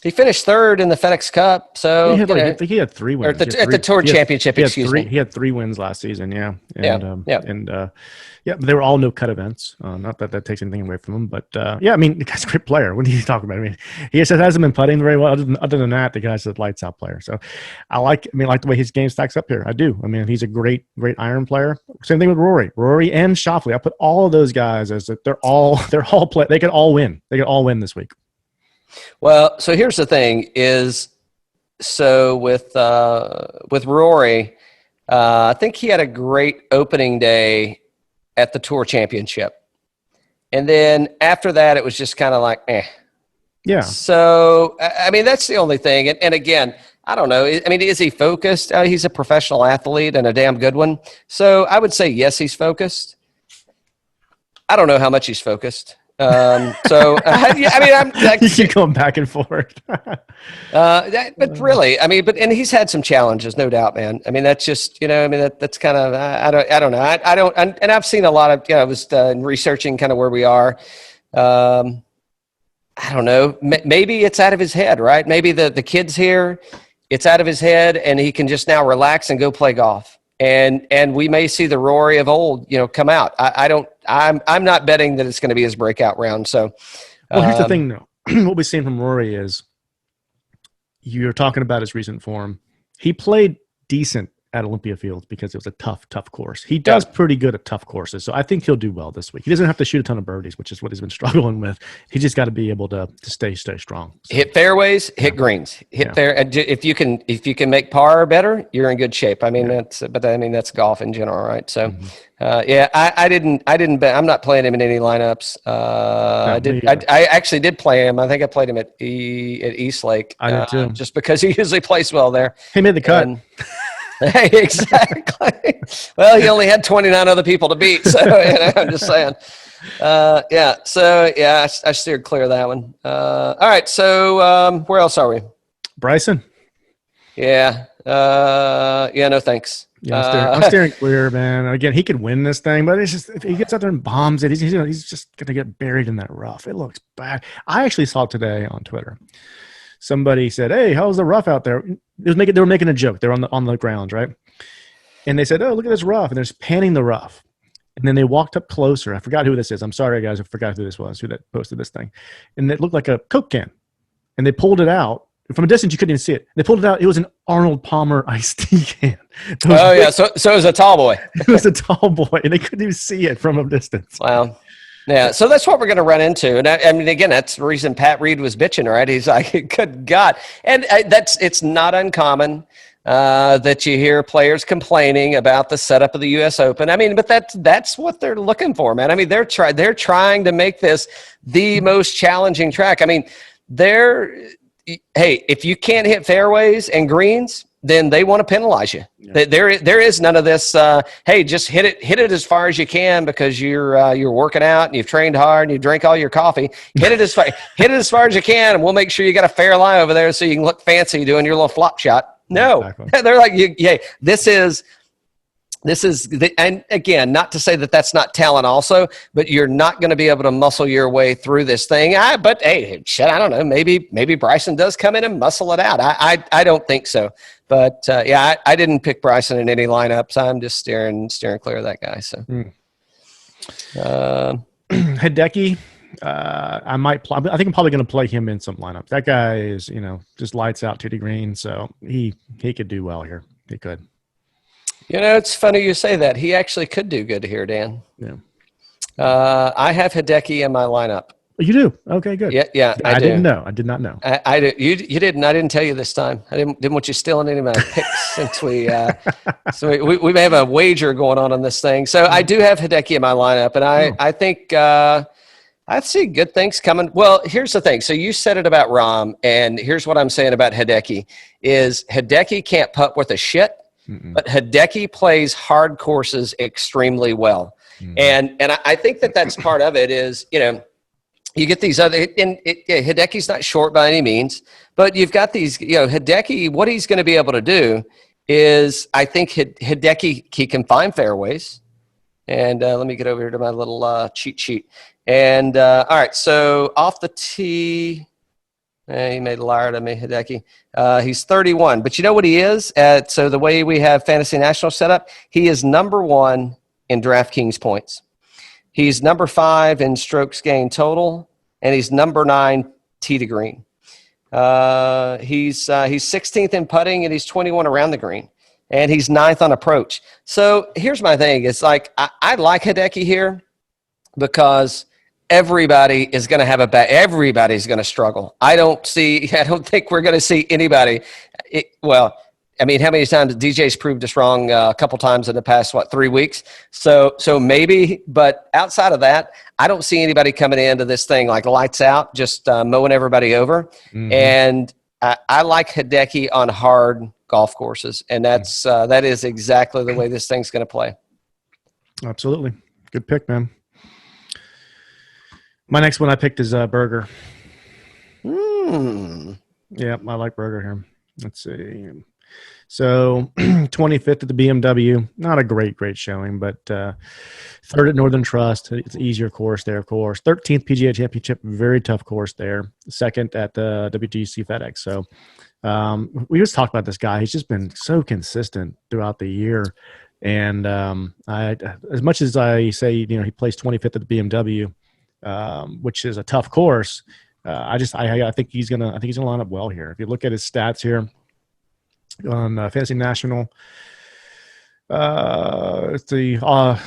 He finished 3rd in the FedEx Cup. So I think he had 3 wins at the Tour Championship. Excuse me. He had 3 wins last season. Yeah. And, they were all no cut events. Not that takes anything away from him, but I mean, the guy's a great player. What are you talking about? I mean, he just hasn't been putting very well. Other than that, the guy's a lights out player. So I like the way his game stacks up here. I do. I mean, he's a great iron player. Same thing with Rory and Schauffele. I put all of those guys as that they're all play. They could all win. They could all win this week. Well, so here's the thing is, so with Rory, I think he had a great opening day at the Tour Championship. And then after that, it was just kind of like, eh. Yeah. So, I mean, that's the only thing. And again, I don't know. I mean, is he focused? He's a professional athlete and a damn good one. So I would say, yes, he's focused. I don't know how much he's focused. You keep going back and forth. But really, I mean, and he's had some challenges, no doubt, man. I mean, that's just, that's kind of, I don't know. And I've seen a lot of, I was researching kind of where we are. I don't know. Maybe it's out of his head, right? Maybe the kid's here, it's out of his head, and he can just now relax and go play golf. And we may see the Rory of old, come out. I'm not betting that it's going to be his breakout round. So, well, here's the thing, though. What we've seen from Rory is, you're talking about his recent form. He played decent at Olympia Fields because it was a tough course. He does pretty good at tough courses, so I think he'll do well this week. He doesn't have to shoot a ton of birdies, which is what he's been struggling with. He just got to be able to stay strong. So, hit fairways, hit greens, fair. If you can make par better, you're in good shape. I mean, that's golf in general, right? So, I didn't bet. I'm not playing him in any lineups. I actually did play him. I think I played him at East Lake. I did too, just because he usually plays well there. He made the cut. Hey, exactly. Well, he only had 29 other people to beat, so I'm just saying. I steered clear of that one. All right, so where else are we? Bryson. Yeah. No thanks. Yeah, I'm steering clear, man. Again, he could win this thing, but it's just, if he gets out there and bombs it, he's just going to get buried in that rough. It looks bad. I actually saw today on Twitter, somebody said, "Hey, how's the rough out there?" They were making a joke. They're on the grounds, right? And they said, "Oh, look at this rough," and they're just panning the rough. And then they walked up closer. I forgot who this is. I'm sorry, guys. I forgot who this was, who that posted this thing. And it looked like a Coke can. And they pulled it out. from a distance, you couldn't even see it. They pulled it out. It was an Arnold Palmer iced tea can. Oh, yeah. So it was a tall boy. It was a tall boy, and they couldn't even see it from a distance. Wow. Yeah, so that's what we're going to run into. And I mean, again, that's the reason Pat Reed was bitching, right? He's like, good God. And it's not uncommon that you hear players complaining about the setup of the U.S. Open. I mean, but that's what they're looking for, man. I mean, they're trying to make this the most challenging track. I mean, hey, if you can't hit fairways and greens, then they want to penalize you. Yeah. There is none of this. Hey, just hit it as far as you can because you're working out and you've trained hard and you drink all your coffee. Hit it as far as you can, and we'll make sure you got a fair lie over there so you can look fancy doing your little flop shot. No, exactly. They're like, yeah, this is, and again, not to say that that's not talent also, but you're not going to be able to muscle your way through this thing. But hey, shit, I don't know. Maybe Bryson does come in and muscle it out. I don't think so. But yeah, I didn't pick Bryson in any lineups. I'm just steering clear of that guy. So Hideki, I might. I think I'm probably going to play him in some lineups. That guy is, just lights out 2 green, so he could do well here. He could. It's funny you say that. He actually could do good here, Dan. Yeah. I have Hideki in my lineup. You do? Okay, good. Yeah. I didn't know. I did not know. I did. You didn't. I didn't tell you this time. I didn't want you stealing any of my picks since we may have a wager going on this thing. So I do have Hideki in my lineup, and I think I see good things coming. Well, here's the thing. So you said it about Rahm, and here's what I'm saying about Hideki is Hideki can't putt worth a shit. Mm-mm. But Hideki plays hard courses extremely well. Mm-hmm. And I think that's part of it is, you get these other, and Hideki's not short by any means, but you've got these, Hideki, what he's going to be able to do is I think Hideki, he can find fairways. And let me get over here to my little cheat sheet. And all right, so off the tee, he made a liar out of me, Hideki. He's 31, but you know what he is? So the way we have Fantasy National set up, he is number 1 in DraftKings points. He's number 5 in strokes gained total, and he's number 9 tee to green. He's 16th in putting, and he's 21 around the green, and he's 9th on approach. So here's my thing: it's like I like Hideki here because everybody is going to have everybody's going to struggle. I don't think we're going to see anybody. I mean, how many times DJ's proved us wrong a couple times in the past, 3 weeks? So maybe, but outside of that, I don't see anybody coming into this thing like lights out, just mowing everybody over. Mm-hmm. And I like Hideki on hard golf courses, and that is exactly the way this thing's going to play. Absolutely. Good pick, man. My next one I picked is Berger. Yeah, I like Berger here. Let's see. So 25th at the BMW. Not a great showing, but 3rd at Northern Trust. It's an easier course there, of course. 13th PGA Championship, very tough course there. 2nd at the WGC FedEx. So we just talked about this guy. He's just been so consistent throughout the year. And as much as I say, he plays 25th at the BMW, which is a tough course. I think he's gonna line up well here. If you look at his stats here on Fantasy National, it's the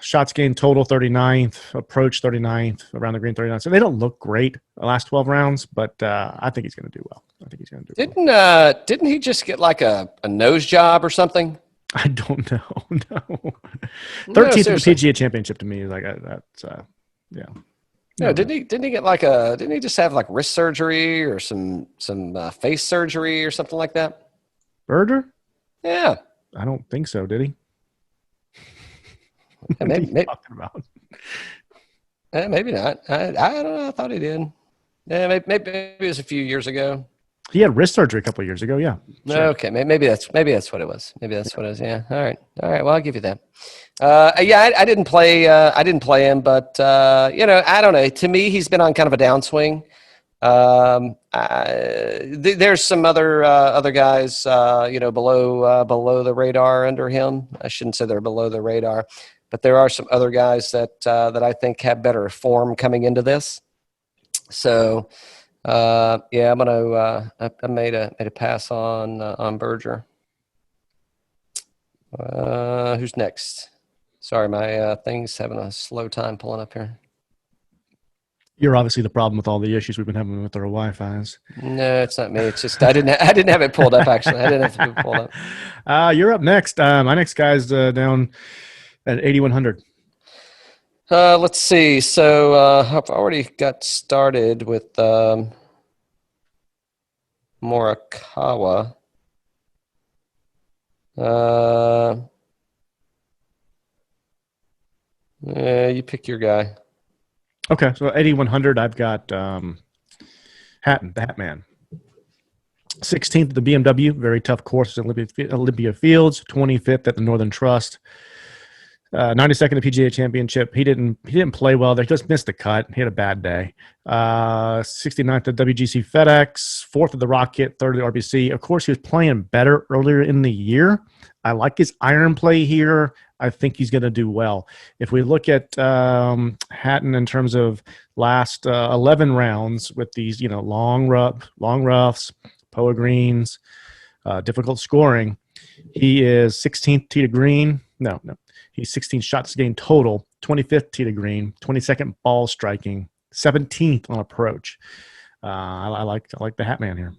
shots gained total 39th, approach 39th, around the green 39th. So they don't look great the last 12 rounds, but I think he's gonna do well. Didn't he just get like a nose job or something? I don't know. No. 13th at the PGA Championship to me is like that's yeah. No, didn't he get didn't he just have like wrist surgery or some face surgery or something like that? Berger? Yeah. I don't think so, did he? What are you talking about? Maybe not. I don't know. I thought he did. Yeah, maybe it was a few years ago. He had wrist surgery a couple of years ago. Yeah. Sure. Okay. Maybe that's what it was. Maybe that's what it was. Yeah. All right. Well, I'll give you that. I didn't play him, but I don't know. To me, he's been on kind of a downswing. There's some other guys, below the radar under him. I shouldn't say they're below the radar, but there are some other guys that I think have better form coming into this. So, Yeah, I'm gonna. I made a pass on Berger. Who's next? Sorry, my thing's having a slow time pulling up here. You're obviously the problem with all the issues we've been having with our Wi-Fi's. No, it's not me. It's just I didn't have it pulled up actually. I didn't have it pulled up. You're up next. My next guy's down at 8,100. Let's see. So I've already got started with Morikawa. Yeah, you pick your guy. Okay, so 8,100, I've got Hatton, the Hat Man. 16th at the BMW, very tough course at Olympia Fields. 25th at the Northern Trust. 92nd at the PGA Championship. He didn't play well there. He just missed the cut. He had a bad day. 69th at WGC FedEx. 4th at the Rocket. 3rd at the RBC. Of course, he was playing better earlier in the year. I like his iron play here. I think he's going to do well. If we look at Hatton in terms of last 11 rounds with these, long roughs, POA greens, difficult scoring, he is 16th tee to green. No. He's 16 shots gained total, 25th tee to green, 22nd ball striking, 17th on approach. I like the Hat Man here.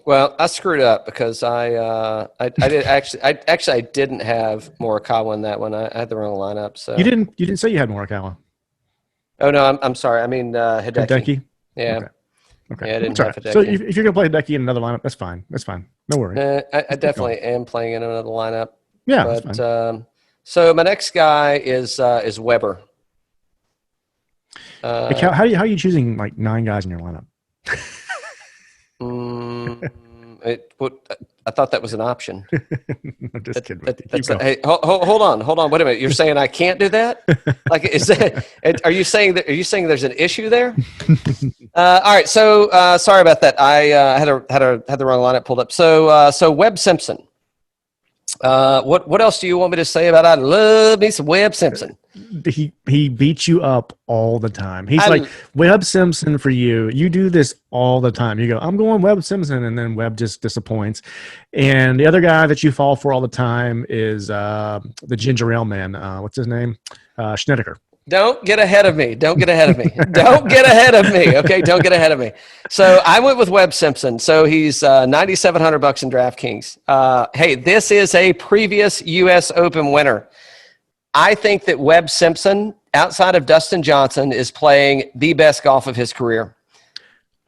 Well, I screwed up because I didn't have Morikawa in that one. I had the wrong lineup. So you didn't say you had Morikawa. Oh no, I'm sorry. I mean Hideki. Yeah. Okay. Yeah, I didn't have Hideki. So if you're gonna play Hideki in another lineup, that's fine. No worries. I definitely am playing in another lineup. Yeah, but so my next guy is Weber. How are you choosing like 9 guys in your lineup? I thought that was an option. I'm just kidding. Hey, hold on. Wait a minute. You're saying I can't do that? Like, are you saying there's an issue there? All right. So sorry about that. I had the wrong lineup pulled up. So Webb Simpson. What else do you want me to say about? I love me some Webb Simpson. He beats you up all the time. He's like Webb Simpson for you. You do this all the time. You go, I'm going Webb Simpson, and then Webb just disappoints. And the other guy that you fall for all the time is the ginger ale man. What's his name? Schnedeker. Don't get ahead of me. Don't get ahead of me. Okay, don't get ahead of me. So I went with Webb Simpson. So he's $9,700 in DraftKings. Hey, this is a previous U.S. Open winner. I think that Webb Simpson, outside of Dustin Johnson, is playing the best golf of his career.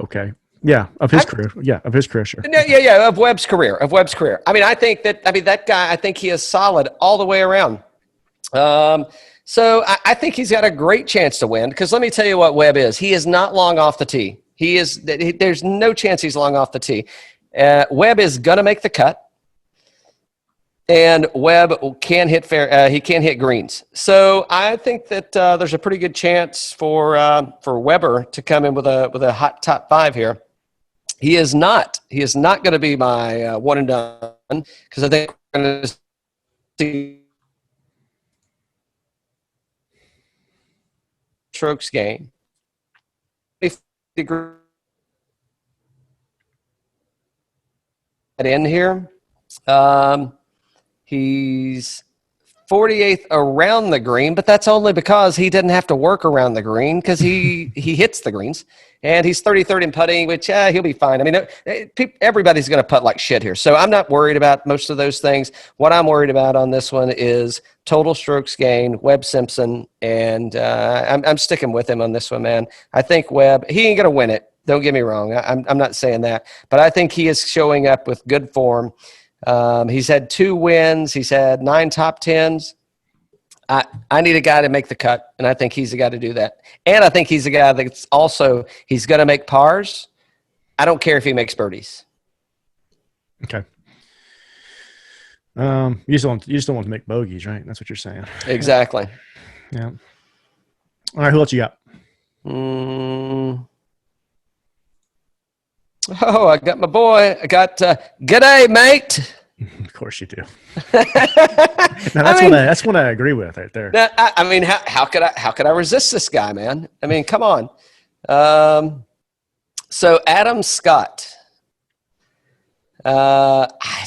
Okay. Yeah, of his career. Yeah, of his career, sure. Yeah, of Webb's career. I mean, that guy, I think he is solid all the way around. So I think he's got a great chance to win because let me tell you what Webb is. He is not long off the tee. There's no chance he's long off the tee. Webb is going to make the cut. And Webb can hit he can hit greens. So I think that there's a pretty good chance for Weber to come in with a hot top 5 here. He is not going to be my one and done because I think we're going to see strokes gain. In here. He's 48th around the green, but that's only because he didn't have to work around the green because he hits the greens. And he's 33rd in putting, which he'll be fine. I mean, everybody's going to putt like shit here. So I'm not worried about most of those things. What I'm worried about on this one is total strokes gain, Webb Simpson, and I'm sticking with him on this one, man. I think Webb, he ain't going to win it. Don't get me wrong. I'm not saying that. But I think he is showing up with good form. He's had 2 wins. He's had 9 top 10s. I need a guy to make the cut, and I think he's the guy to do that. And I think he's a guy that's also he's going to make pars. I don't care if he makes birdies. Okay. You just don't want to make bogeys, right? That's what you're saying. Exactly. Yeah. All right. Who else you got? Oh, I got my boy. I got G'day, mate. Of course you do. That's what I agree with right there. I mean, how could I resist this guy, man? I mean, come on. So Adam Scott.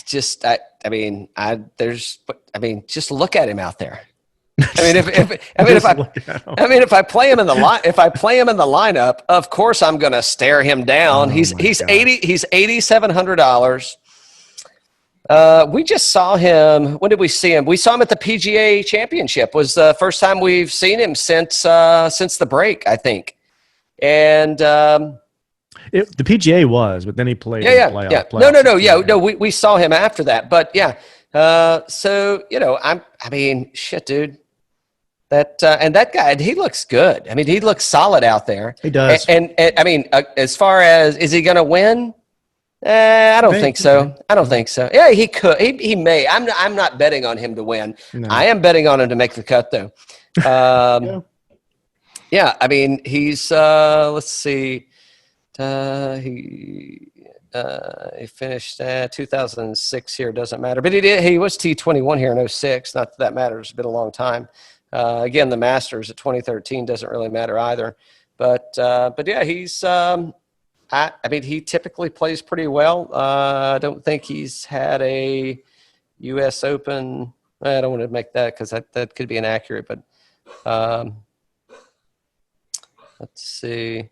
Just look at him out there. If I play him in the lineup, of course I'm going to stare him down. He's $8,700. We just saw him. When did we see him? We saw him at the PGA Championship. Was the first time we've seen him since the break, I think. And the PGA was, but then he played. Yeah. No. We saw him after that, but yeah. Shit, dude. That guy, he looks good. I mean, he looks solid out there. He does. And as far as is he going to win? I don't think so. Yeah, he could. He may. I'm not betting on him to win. No. I am betting on him to make the cut, though. Yeah. I mean, he's. Let's see. He finished 2006 here. Doesn't matter, but he was T21 here in 06. Not that matters. It's been a long time. Again, the Masters at 2013 doesn't really matter either. But yeah, he's. He typically plays pretty well. I don't think he's had a U.S. Open. I don't want to make that because that could be inaccurate. But let's see.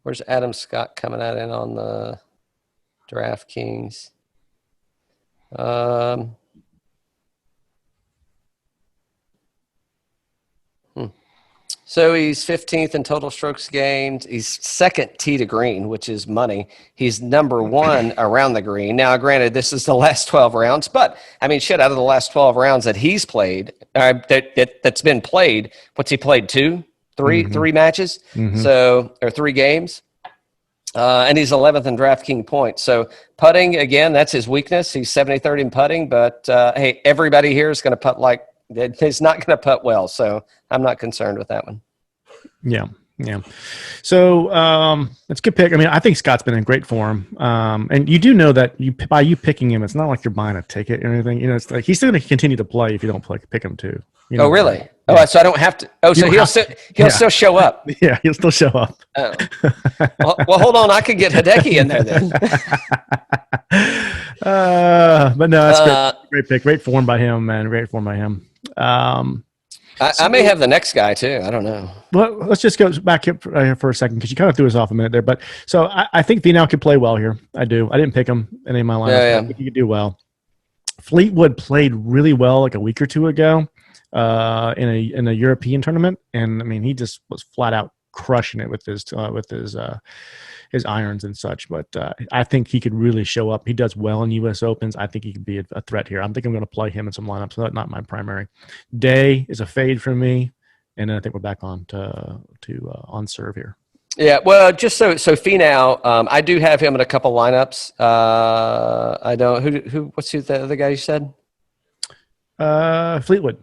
Where's Adam Scott coming out in on the DraftKings? So he's 15th in total strokes gained. He's second tee to green, which is money. He's number one around the green. Now, granted, this is the last 12 rounds, but I mean, shit, out of the last 12 rounds that he's played, that's been played, what's he played? Three matches? Mm-hmm. So, or 3 games. And he's 11th in DraftKings points. So putting, again, that's his weakness. He's 73rd in putting, but hey, everybody here is going to putt like he's not going to putt well. So I'm not concerned with that one. Yeah. So it's a good pick. I mean, I think Scott's been in great form. And you do know that by you picking him, it's not like you're buying a ticket or anything. You know, it's like he's still going to continue to play if you don't pick him too. You know? Oh, really? Yeah. Oh, so I don't have to. Oh, so he'll still show up. Yeah, he'll still show up. Oh. Well, hold on. I could get Hideki in there then. But no, that's great pick. Great form by him, man. Great form by him. I may have the next guy too. I don't know. Well, let's just go back here for a second because you kind of threw us off a minute there. But so I think Finau could play well here. I do. I didn't pick him in any of my lineups. Yeah. I think he could do well. Fleetwood played really well like a week or two ago in a European tournament, and I mean he just was flat out crushing it with his irons and such. But I think he could really show up. He does well in U.S. Opens. I think he could be a threat here. I think I'm going to play him in some lineups. So that's not my primary. Day is a fade for me, and then I think we're back on to on serve here. Yeah, well, just so Finau, I do have him in a couple lineups. I don't. What's the other guy you said? Fleetwood.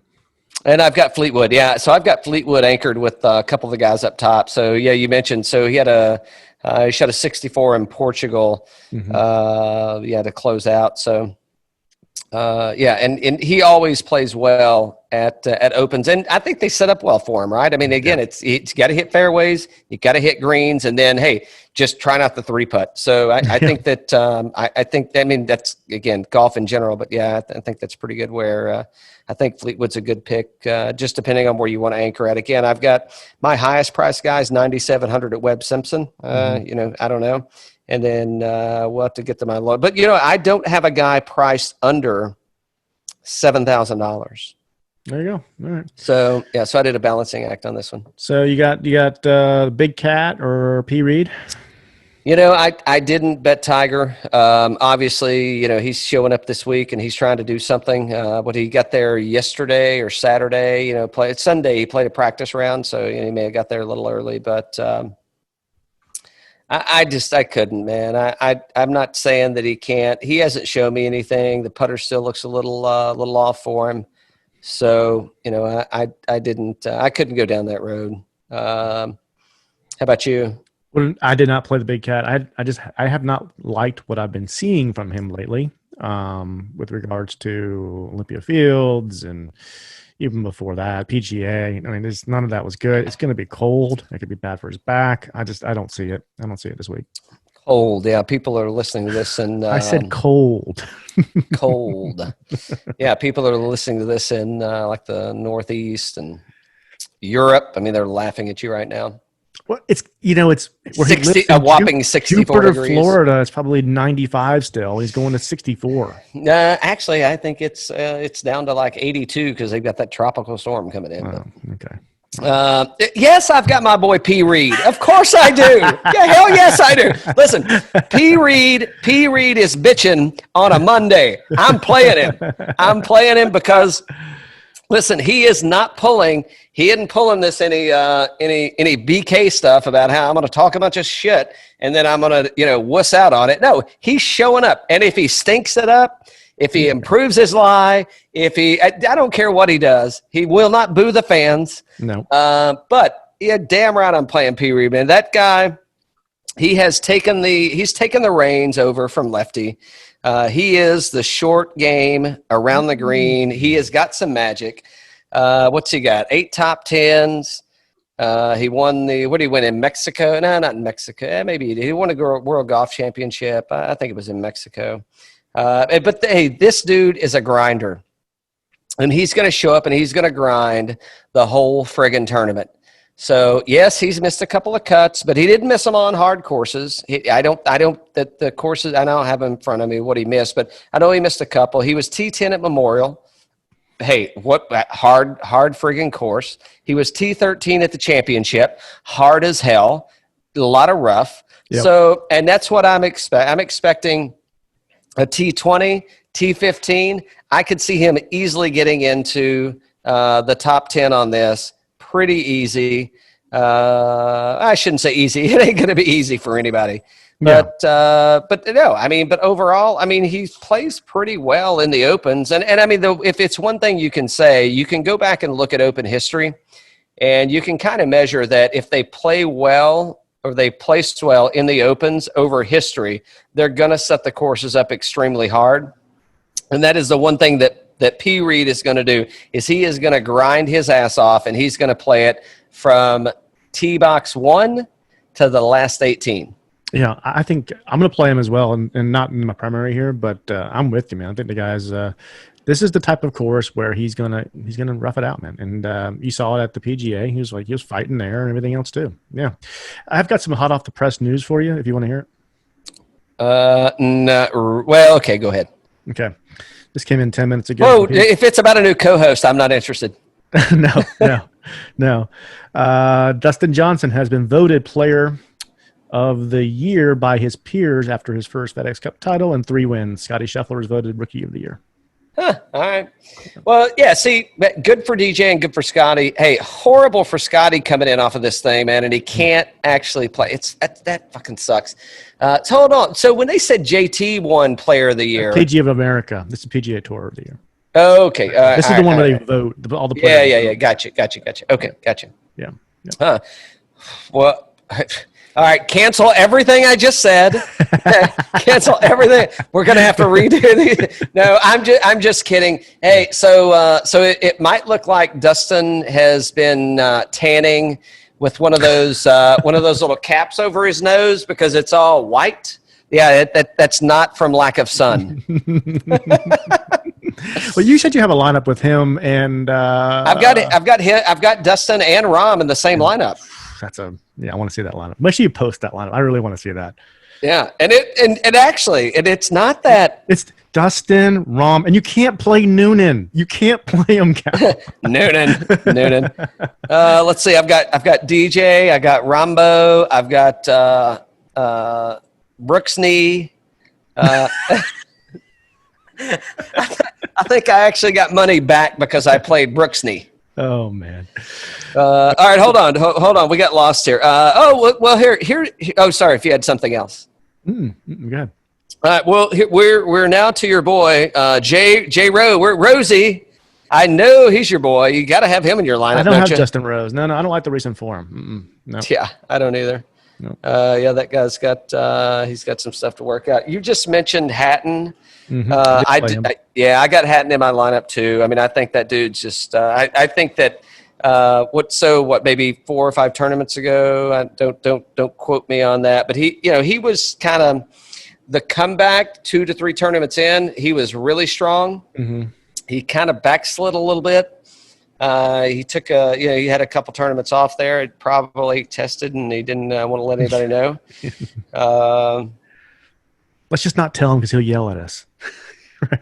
And I've got Fleetwood. Yeah, so I've got Fleetwood anchored with a couple of the guys up top. So yeah, you mentioned. So he shot a 64 in Portugal. Mm-hmm. To close out. So and he always plays well at opens, and I think they set up well for him, right? I mean, again, it's got to hit fairways, you got to hit greens, and then hey, just try not the 3-putt. So I think that I mean that's again golf in general, but yeah, I think that's pretty good. Where I think Fleetwood's a good pick, just depending on where you want to anchor at. Again, I've got my highest price guys 9,700 at Webb Simpson. I don't know. And then we'll have to get to my low. But, I don't have a guy priced under $7,000. There you go. All right. So, yeah, so I did a balancing act on this one. So you got Big Cat or P. Reed? I didn't bet Tiger. Obviously, he's showing up this week and he's trying to do something. But he got there yesterday or Saturday, it's Sunday. He played a practice round. So he may have got there a little early, but I couldn't, man. I'm not saying that he can't. He hasn't shown me anything. The putter still looks a little off for him. So, I didn't. I couldn't go down that road. How about you? Well, I did not play the big cat. I have not liked what I've been seeing from him lately, with regards to Olympia Fields and even before that, PGA. I mean, none of that was good. It's going to be cold. It could be bad for his back. I don't see it. I don't see it this week. Cold. Yeah. People are listening to this and I said cold. Cold. Yeah. People are listening to this in like the Northeast and Europe. I mean, they're laughing at you right now. Well, it's where 60, a whopping 64 Jupiter, degrees. Florida. It's probably 95 still. He's going to 64. Actually, I think it's down to like 82 because they've got that tropical storm coming in. Oh, okay. Yes, I've got my boy P. Reed. Of course I do. Yeah, hell yes I do. Listen, P. Reed is bitching on a Monday. I'm playing him because, listen, he isn't pulling this any BK stuff about how I'm going to talk a bunch of shit and then I'm going to, wuss out on it. No, he's showing up. And if he stinks it up, if he improves his lie, I don't care what he does, he will not boo the fans. No. But yeah, damn right I'm playing P. Reed, man. That guy, he's taken the reins over from Lefty. He is the short game around the green. He has got some magic. What's he got? 8 top 10s. He won what did he win in Mexico? No, not in Mexico. Maybe he did. He won a World Golf Championship. I think it was in Mexico. But hey, this dude is a grinder. And he's going to show up and he's going to grind the whole friggin' tournament. So yes, he's missed a couple of cuts, but he didn't miss them on hard courses. I don't have in front of me what he missed, but I know he missed a couple. He was T10 at Memorial. Hey, what hard friggin' course. He was T13 at the championship, hard as hell, a lot of rough. Yep. So, and that's what I'm expecting a T20, T15. I could see him easily getting into the top 10 on this. Pretty easy. I shouldn't say easy. It ain't going to be easy for anybody. But no, I mean, but overall, I mean, he plays pretty well in the Opens. And I mean, if it's one thing you can say, you can go back and look at Open history and you can kind of measure that if they play well or they placed well in the Opens over history, they're going to set the courses up extremely hard. And that is the one thing that P. Reed is going to do is he is going to grind his ass off and he's going to play it from tee box 1 to the last 18. Yeah, I think I'm going to play him as well, and not in my primary here, but I'm with you, man. I think the guy's this is the type of course where he's gonna rough it out, man. And you saw it at the PGA. He was fighting there and everything else too. Yeah, I've got some hot off the press news for you if you want to hear it. No, well, okay, go ahead. Okay, this came in 10 minutes ago. Whoa, if it's about a new co-host, I'm not interested. No. Dustin Johnson has been voted player of the year by his peers after his first FedEx Cup title and 3 wins. Scottie Scheffler is voted Rookie of the Year. Huh, all right. Well, yeah, see, good for DJ and good for Scottie. Hey, horrible for Scottie coming in off of this thing, man, and he can't actually play. That fucking sucks. So hold on. So when they said JT won Player of the Year. PGA of America. This is PGA Tour of the Year. Oh, okay. This is the one where they vote. All the players. Yeah. Gotcha. Okay, gotcha. Yeah. Huh. Well, all right, cancel everything I just said. Cancel everything. We're gonna have to redo these. No, I'm just kidding. Hey, so it might look like Dustin has been tanning with one of those little caps over his nose because it's all white. Yeah, that's not from lack of sun. Well, you said you have a lineup with him, and I've got Dustin and Rahm in the same lineup. I want to see that lineup. Make sure you post that lineup. I really want to see that. Yeah, and it's not that. It's Dustin, Rahm, and you can't play Noonan. You can't play him. Noonan. Let's see. I've got DJ. I got Rambo. I've got Brooksney. I think I actually got money back because I played Brooksney. Oh man. All right, hold on. We got lost here. Here. Oh, sorry. If you had something else. Go ahead. All right. Well, we're now to your boy, J Rowe. We're Rosie. I know he's your boy. You got to have him in your lineup. I don't have Justin Rose. No, I don't like the recent form. No. Yeah, I don't either. Nope. Yeah, that guy's got he's got some stuff to work out. You just mentioned Hatton. Mm-hmm. I got Hatton in my lineup too. I mean, I think that dude's just. I think that maybe 4 or 5 tournaments ago. Don't quote me on that, but he was kind of the comeback 2 to 3 tournaments in. He was really strong. Mm-hmm. He kind of backslid a little bit. He took he had a couple tournaments off there. It probably tested, and he didn't want to let anybody know. Let's just not tell him because he'll yell at us. Right.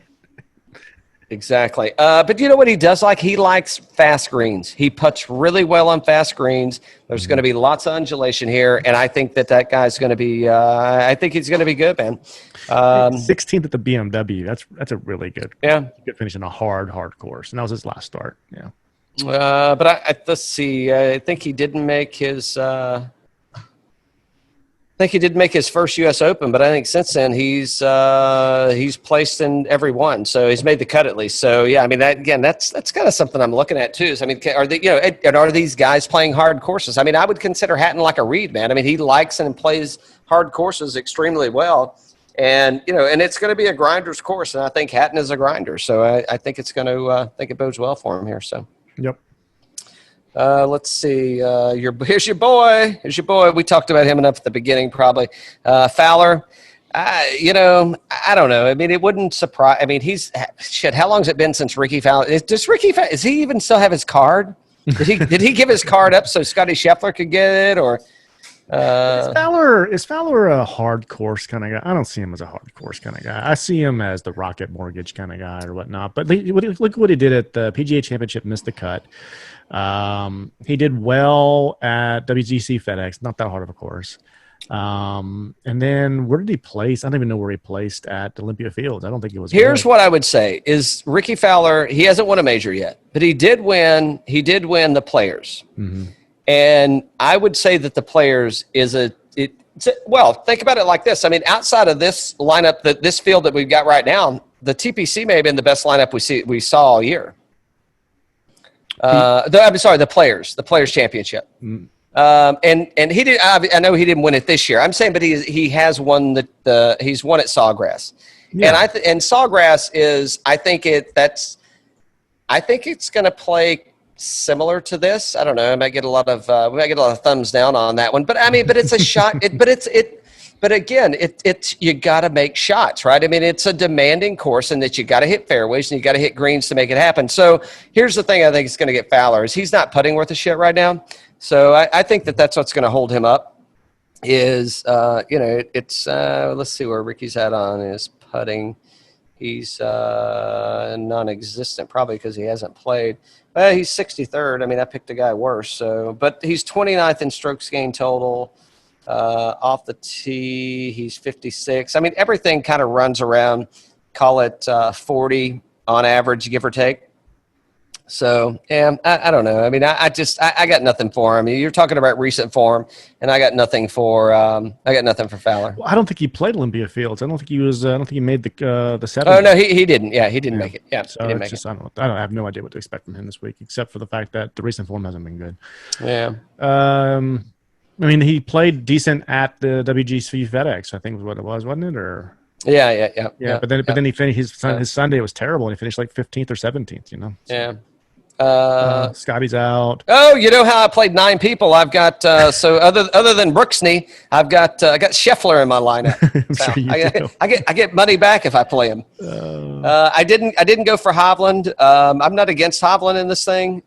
Exactly. But you know what he does like? He likes fast greens. He putts really well on fast greens. There's going to be lots of undulation here, and I think that guy's going to be I think he's going to be good, man. 16th at the BMW. That's a really good. Yeah. Good finish in a hard course, and that was his last start. Yeah. But let's see. I think he didn't make his. I think he did make his first U.S. Open, but I think since then he's placed in every one, so he's made the cut at least. So yeah, I mean that's kind of something I'm looking at too. So, I mean, are these guys playing hard courses? I mean, I would consider Hatton like a Reed, man. I mean, he likes and plays hard courses extremely well, and and it's going to be a grinder's course, and I think Hatton is a grinder, so I think it's going to I think it bodes well for him here. So yep. Let's see. Here's your boy. We talked about him enough at the beginning, probably. Fowler. I don't know. I mean, it wouldn't surprise. I mean, how long has it been since Ricky Fowler? Does he even still have his card? Did he give his card up so Scottie Scheffler could get it, or? Is Fowler a hard course kind of guy? I don't see him as a hard course kind of guy. I see him as the Rocket Mortgage kind of guy or whatnot. But look what he did at the PGA Championship, missed the cut. He did well at WGC FedEx, not that hard of a course. And then where did he place? I don't even know where he placed at Olympia Fields. I don't think it was. Here's what I would say is Ricky Fowler, he hasn't won a major yet, but he did win the Players. Mm-hmm. And I would say that the Players think about it like this. I mean, outside of this lineup, this field that we've got right now, the TPC may have been the best lineup we saw all year. The Players Championship. Mm. And he did. I know he didn't win it this year. I'm saying, but he has won he's won at Sawgrass. Yeah. And Sawgrass is. I think it's going to play similar to this. I don't know. We might get a lot of thumbs down on that one. But I mean, but it's a shot. But again, you got to make shots, right? I mean, it's a demanding course, and that you got to hit fairways and you got to hit greens to make it happen. So here's the thing: I think it's going to get Fowler is he's not putting worth a shit right now. So I think that's what's going to hold him up. Is let's see where Ricky's at on his putting. He's non-existent, probably because he hasn't played. He's 63rd. I mean, I picked a guy worse. So, but he's 29th in strokes gained total. Off the tee, he's 56. I mean, everything kind of runs around, call it 40 on average, give or take. So, yeah, I don't know. I mean, I got nothing for him. You're talking about recent form, and I got nothing for Fowler. Well, I don't think he played Olympia Fields. I don't think he was. I don't think he made the set. Oh no, he didn't. Yeah, he didn't make it. Yeah, so he didn't make it. I have no idea what to expect from him this week, except for the fact that the recent form hasn't been good. Yeah. I mean, he played decent at the WGC FedEx. I think was what it was, wasn't it? Or yeah. But then he finished his Sunday was terrible, and he finished like 15th or 17th. So. Yeah. Scotty's out. Oh, you know how I played 9 people? I've got so other than Brooksney, I got Scheffler in my lineup. So sure I get money back if I play him. I didn't go for Hovland. I'm not against Hovland in this thing.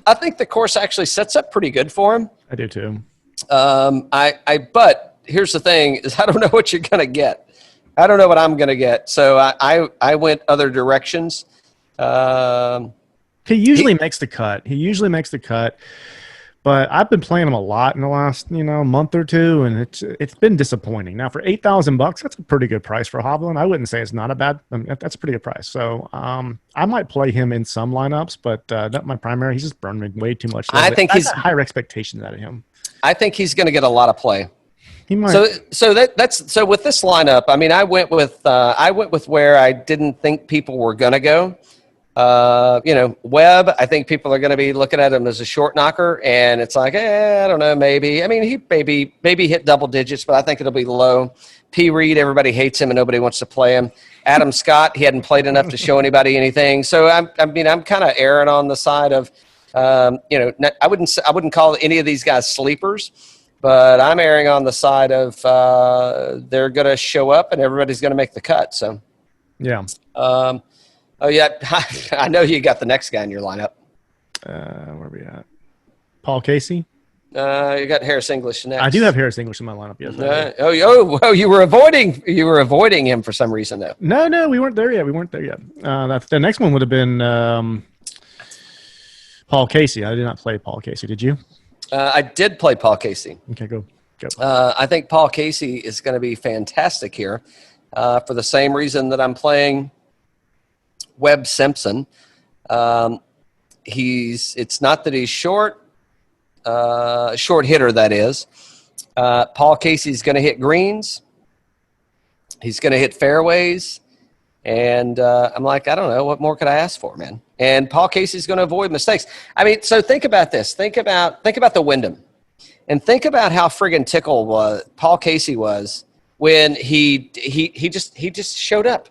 I think the course actually sets up pretty good for him. I do too. But here's the thing: is I don't know what you're gonna get. I don't know what I'm gonna get. So I went other directions. He usually makes the cut. But I've been playing him a lot in the last, month or two, and it's been disappointing. Now for $8,000, that's a pretty good price for Hovland. I wouldn't say it's not a bad. That's a pretty good price. So I might play him in some lineups, but not my primary. He's just burning way too much. I think he's higher expectations out of him. I think he's going to get a lot of play. He might. So with this lineup. I mean, I went with where I didn't think people were going to go. Webb, I think people are going to be looking at him as a short knocker, and it's like, I don't know, maybe. I mean, he maybe hit double digits, but I think it'll be low. P. Reed, everybody hates him and nobody wants to play him. Adam Scott, he hadn't played enough to show anybody anything. So I'm kind of erring on the side of, I wouldn't call any of these guys sleepers, but I'm erring on the side of they're going to show up and everybody's going to make the cut. So, yeah. Oh, yeah. I know you got the next guy in your lineup. Where are we at? Paul Casey? You got Harris English next. I do have Harris English in my lineup, yes. You were avoiding him for some reason, though. No, we weren't there yet. The next one would have been Paul Casey. I did not play Paul Casey. Did you? I did play Paul Casey. Okay, go. I think Paul Casey is going to be fantastic here for the same reason that I'm playing Webb Simpson. It's not that he's short hitter, that is. Paul Casey's going to hit greens. He's going to hit fairways. And I'm like, I don't know, what more could I ask for, man? And Paul Casey's going to avoid mistakes. I mean, so think about this. Think about the Wyndham. And think about how friggin' tickled Paul Casey was when he just showed up.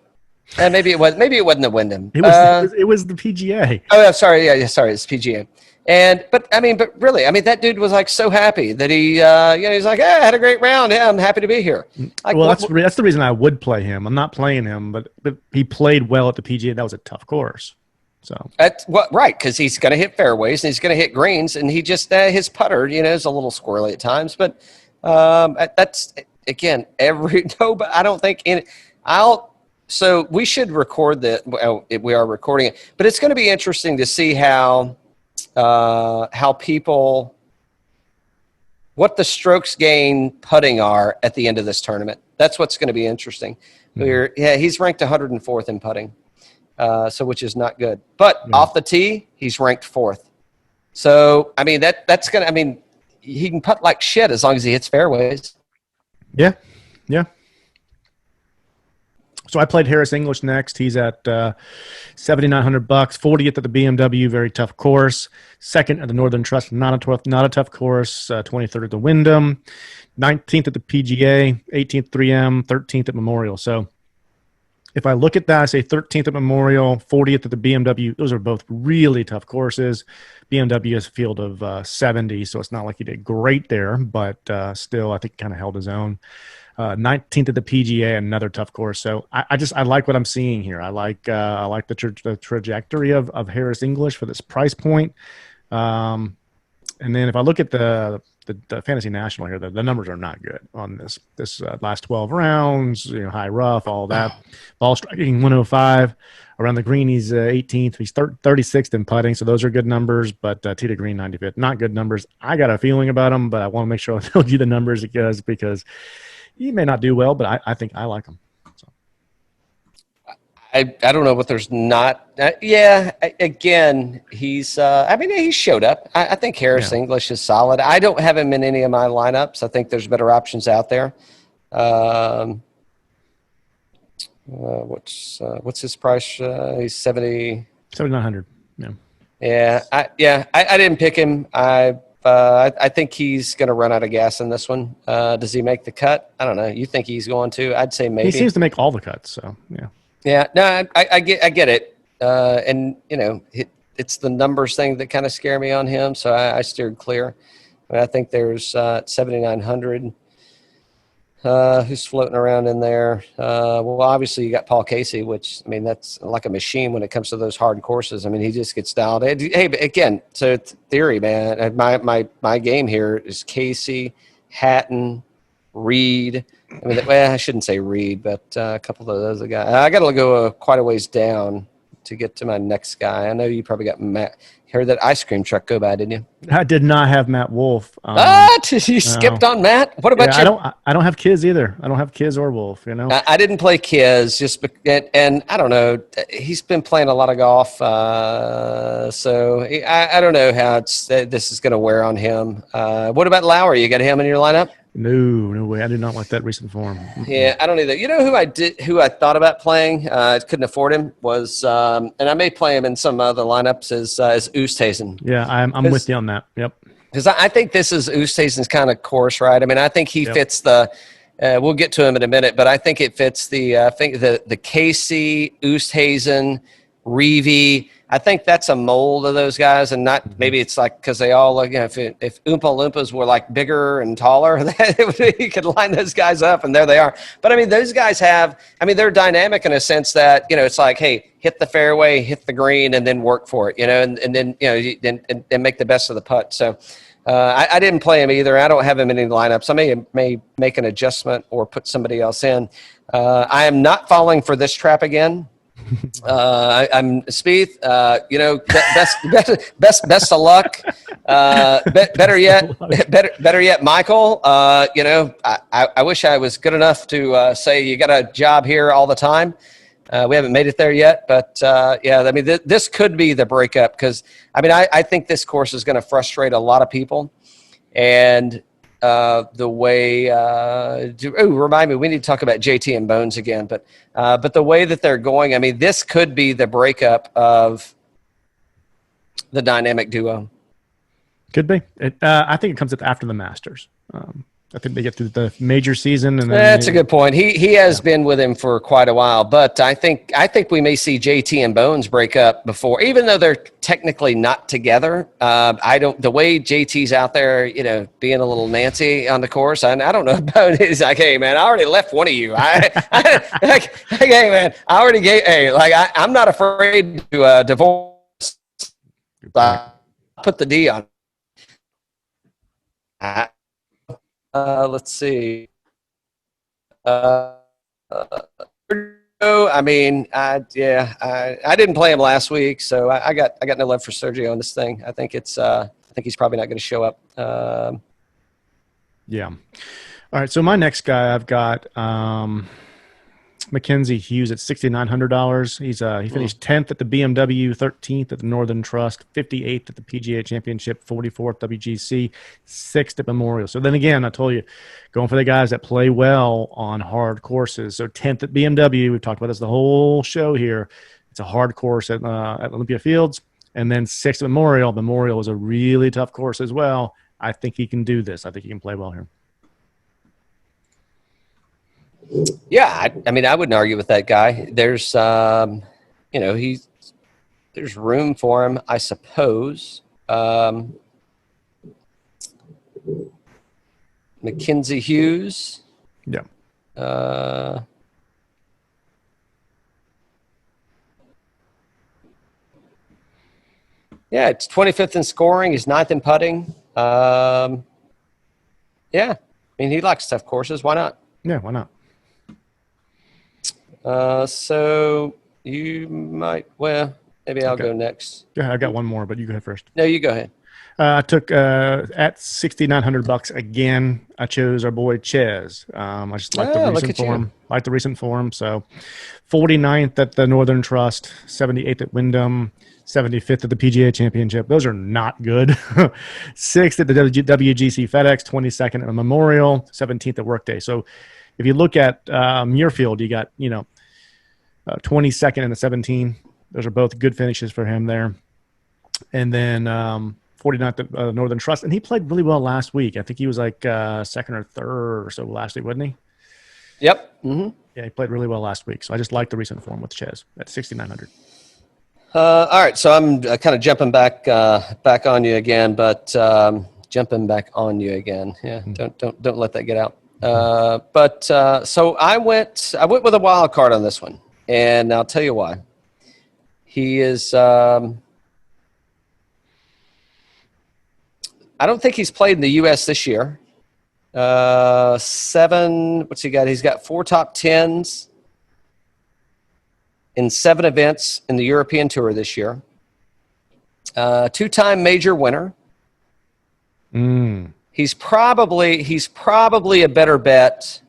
And maybe it wasn't the Wyndham. It was the PGA. Oh, sorry. Yeah, sorry. It's PGA. But really, that dude was like so happy that he, he's like, I had a great round. Yeah, I'm happy to be here. Like, well, that's the reason I would play him. I'm not playing him, but he played well at the PGA. That was a tough course. So that's right, because he's going to hit fairways and he's going to hit greens, and he just his putter, is a little squirrely at times. But that's again but I don't think So we should record that. Well, we are recording it, but it's going to be interesting to see how people, what the strokes gain putting are at the end of this tournament. That's what's going to be interesting. Mm-hmm. He's ranked 104th in putting, so which is not good. But off the tee, he's ranked 4th. So that's going to. He can putt like shit as long as he hits fairways. Yeah. So I played Harris English next. He's at $7,900, 40th at the BMW, very tough course. Second at the Northern Trust, not a tough course. 23rd at the Wyndham, 19th at the PGA, 18th 3M, 13th at Memorial. So if I look at that, I say 13th at Memorial, 40th at the BMW. Those are both really tough courses. BMW is a field of 70, so it's not like he did great there, but still I think kind of held his own. 19th at the PGA, another tough course. So I like what I'm seeing here. I like the trajectory of Harris English for this price point. And then if I look at the Fantasy National here, the numbers are not good on this last 12 rounds. High rough, all that. Ball striking 105. Around the green, he's 18th. He's 36th in putting, so those are good numbers. But tee to green, 95th, not good numbers. I got a feeling about him, but I want to make sure I told you the numbers because he may not do well, but I think I like him. So. I don't know what there's not. Again, he's he showed up. I think Harris English is solid. I don't have him in any of my lineups. I think there's better options out there. What's his price? He's 7,900. Yeah. I didn't pick him. I think he's going to run out of gas in this one. Does he make the cut? I don't know. You think he's going to? I'd say maybe. He seems to make all the cuts, so yeah. Yeah, no, I get it. And, it's the numbers thing that kind of scare me on him, so I steered clear. I think there's 7,900. Who's floating around in there? Well, obviously you got Paul Casey, which, that's like a machine when it comes to those hard courses. He just gets dialed. Hey, but again, so it's theory, man. My game here is Casey, Hatton, Reed. I shouldn't say Reed, but a couple of those guys. I got to go quite a ways down to get to my next guy. I know you probably got Matt. Heard that ice cream truck go by, didn't you? I did not have Matt Wolf. You skipped on Matt? What about you? I don't have kids either. I don't have kids or Wolf, I didn't play kids and I don't know. He's been playing a lot of golf. So I don't know how this is going to wear on him. What about Lowry? You got him in your lineup? No way. I do not like that recent form. Yeah, I don't either. You know who I thought about playing? Couldn't afford him was, and I may play him in some other lineups is Oosthuizen. Yeah, I'm with you on that. Yep. Because I think this is Oosthuizen's kind of course, right? I mean, I think he fits the. We'll get to him in a minute, but I think it fits the. I think the Casey, Oosthuizen, Reeve. I think that's a mold of those guys, and not maybe it's like because they all look. You know, if Oompa Loompas were like bigger and taller, you could line those guys up, and there they are. But I mean, those guys have. I mean, they're dynamic in a sense that it's like, hey, hit the fairway, hit the green, and then work for it. And then and make the best of the putt. So. I didn't play him either. I don't have him in any lineups. I may make an adjustment or put somebody else in. I am not falling for this trap again. I'm Spieth. Best of luck. Better yet, Michael. I wish I was good enough to say you got a job here all the time. We haven't made it there yet, but I mean, this could be the breakup because, I mean, I think this course is going to frustrate a lot of people. And the way remind me, we need to talk about JT and Bones again, but the way that they're going, I mean, this could be the breakup of the dynamic duo. Could be. I think it comes after the Masters. I think they get through the major season, and then that's a good point. He has been with him for quite a while, but I think we may see JT and Bones break up before, even though they're technically not together. The way JT's out there, being a little Nancy on the course. I don't know about it. He's like, hey man, I already left one of you. Hey man, I already gave. Hey, like I'm not afraid to divorce. Put the D on. Let's see. I mean, I didn't play him last week, so I got no love for Sergio on this thing. I think he's probably not going to show up. Yeah. All right. So my next guy, I've got Mackenzie Hughes at $6,900. He finished 10th at the BMW, 13th at the Northern Trust, 58th at the PGA Championship, 44th WGC, 6th at Memorial. So then again, I told you, going for the guys that play well on hard courses. So 10th at BMW, we've talked about this the whole show here. It's a hard course at Olympia Fields, and then 6th at Memorial. Memorial is a really tough course as well. I think he can do this. I think he can play well here. Yeah, I mean, I wouldn't argue with that guy. There's, there's room for him, I suppose. Mackenzie Hughes. Yeah. Yeah, it's 25th in scoring. He's 9th in putting. Yeah, I mean, he likes tough courses. Why not? Yeah, why not? So you might, maybe I'll go next. Yeah, I got one more, but you go ahead first. No, you go ahead. I took at $6,900 again. I chose our boy Ches. I just like the recent form. Like the recent form. So 49th at the Northern Trust, 78th at Wyndham, 75th at the PGA Championship. Those are not good. 6th at the WGC FedEx, 22nd at the Memorial, 17th at Workday. So if you look at Muirfield, you got 22nd and the 17. Those are both good finishes for him there. And then 49th at Northern Trust. And he played really well last week. I think he was like second or third or so last week, wasn't he? Yep. Mm-hmm. Yeah, he played really well last week. So I just like the recent form with Ches at 6,900. All right. So I'm kind of jumping back on you again, but jumping back on you again. Yeah. Don't let that get out. So I went with a wild card on this one, and I'll tell you why. He is, I don't think he's played in the U.S. this year. What's he got? He's got 4 top 10s in 7 events in the European Tour this year. 2-time major winner. He's probably a better bet,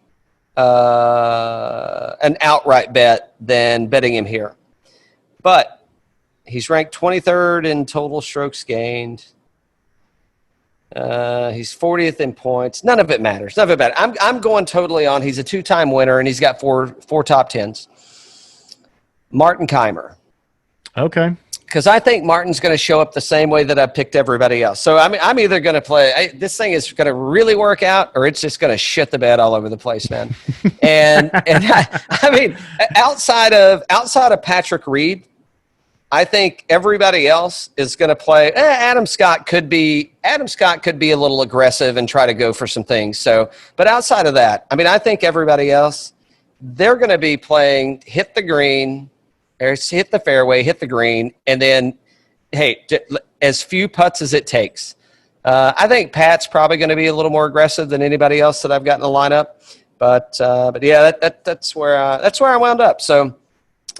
an outright bet than betting him here. But he's ranked 23rd in total strokes gained. He's 40th in points. None of it matters. None of it matters. I'm going totally on. He's a 2-time winner, and he's got four top tens. Martin Keimer. Okay. Because I think Martin's going to show up the same way that I picked everybody else. So I'm either going to play. This thing is going to really work out, or it's just going to shit the bed all over the place, man. and I mean, outside of Patrick Reed, I think everybody else is going to play. Adam Scott could be a little aggressive and try to go for some things. So, but outside of that, I mean, I think everybody else, they're going to be playing hit the green, or hit the fairway, hit the green, and then, hey, as few putts as it takes. I think Pat's probably going to be a little more aggressive than anybody else that I've got in the lineup. But yeah, that's where I wound up. So.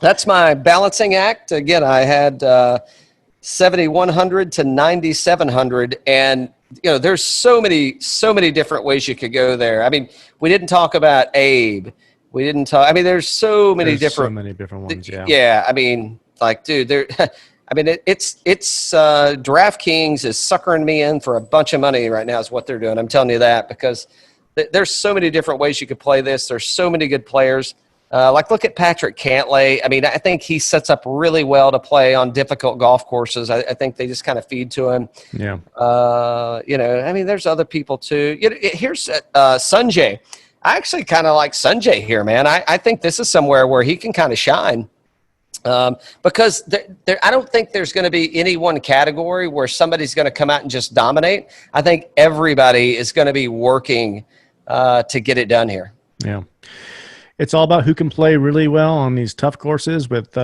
That's my balancing act. Again, I had 7,100 to 9,700, and there's so many different ways you could go there. I mean, we didn't talk about Abe. We didn't talk. I mean, there's so many different ones. Yeah. Yeah. I mean, like, dude, there. I mean, it's DraftKings is suckering me in for a bunch of money right now. Is what they're doing. I'm telling you that because there's so many different ways you could play this. There's so many good players. Like, look at Patrick Cantlay. I mean, I think he sets up really well to play on difficult golf courses. I think they just kind of feed to him. Yeah. I mean, there's other people too. Here's Sanjay. I actually kind of like Sanjay here, man. I think this is somewhere where he can kind of shine. Because I don't think there's going to be any one category where somebody's going to come out and just dominate. I think everybody is going to be working to get it done here. Yeah. It's all about who can play really well on these tough courses with,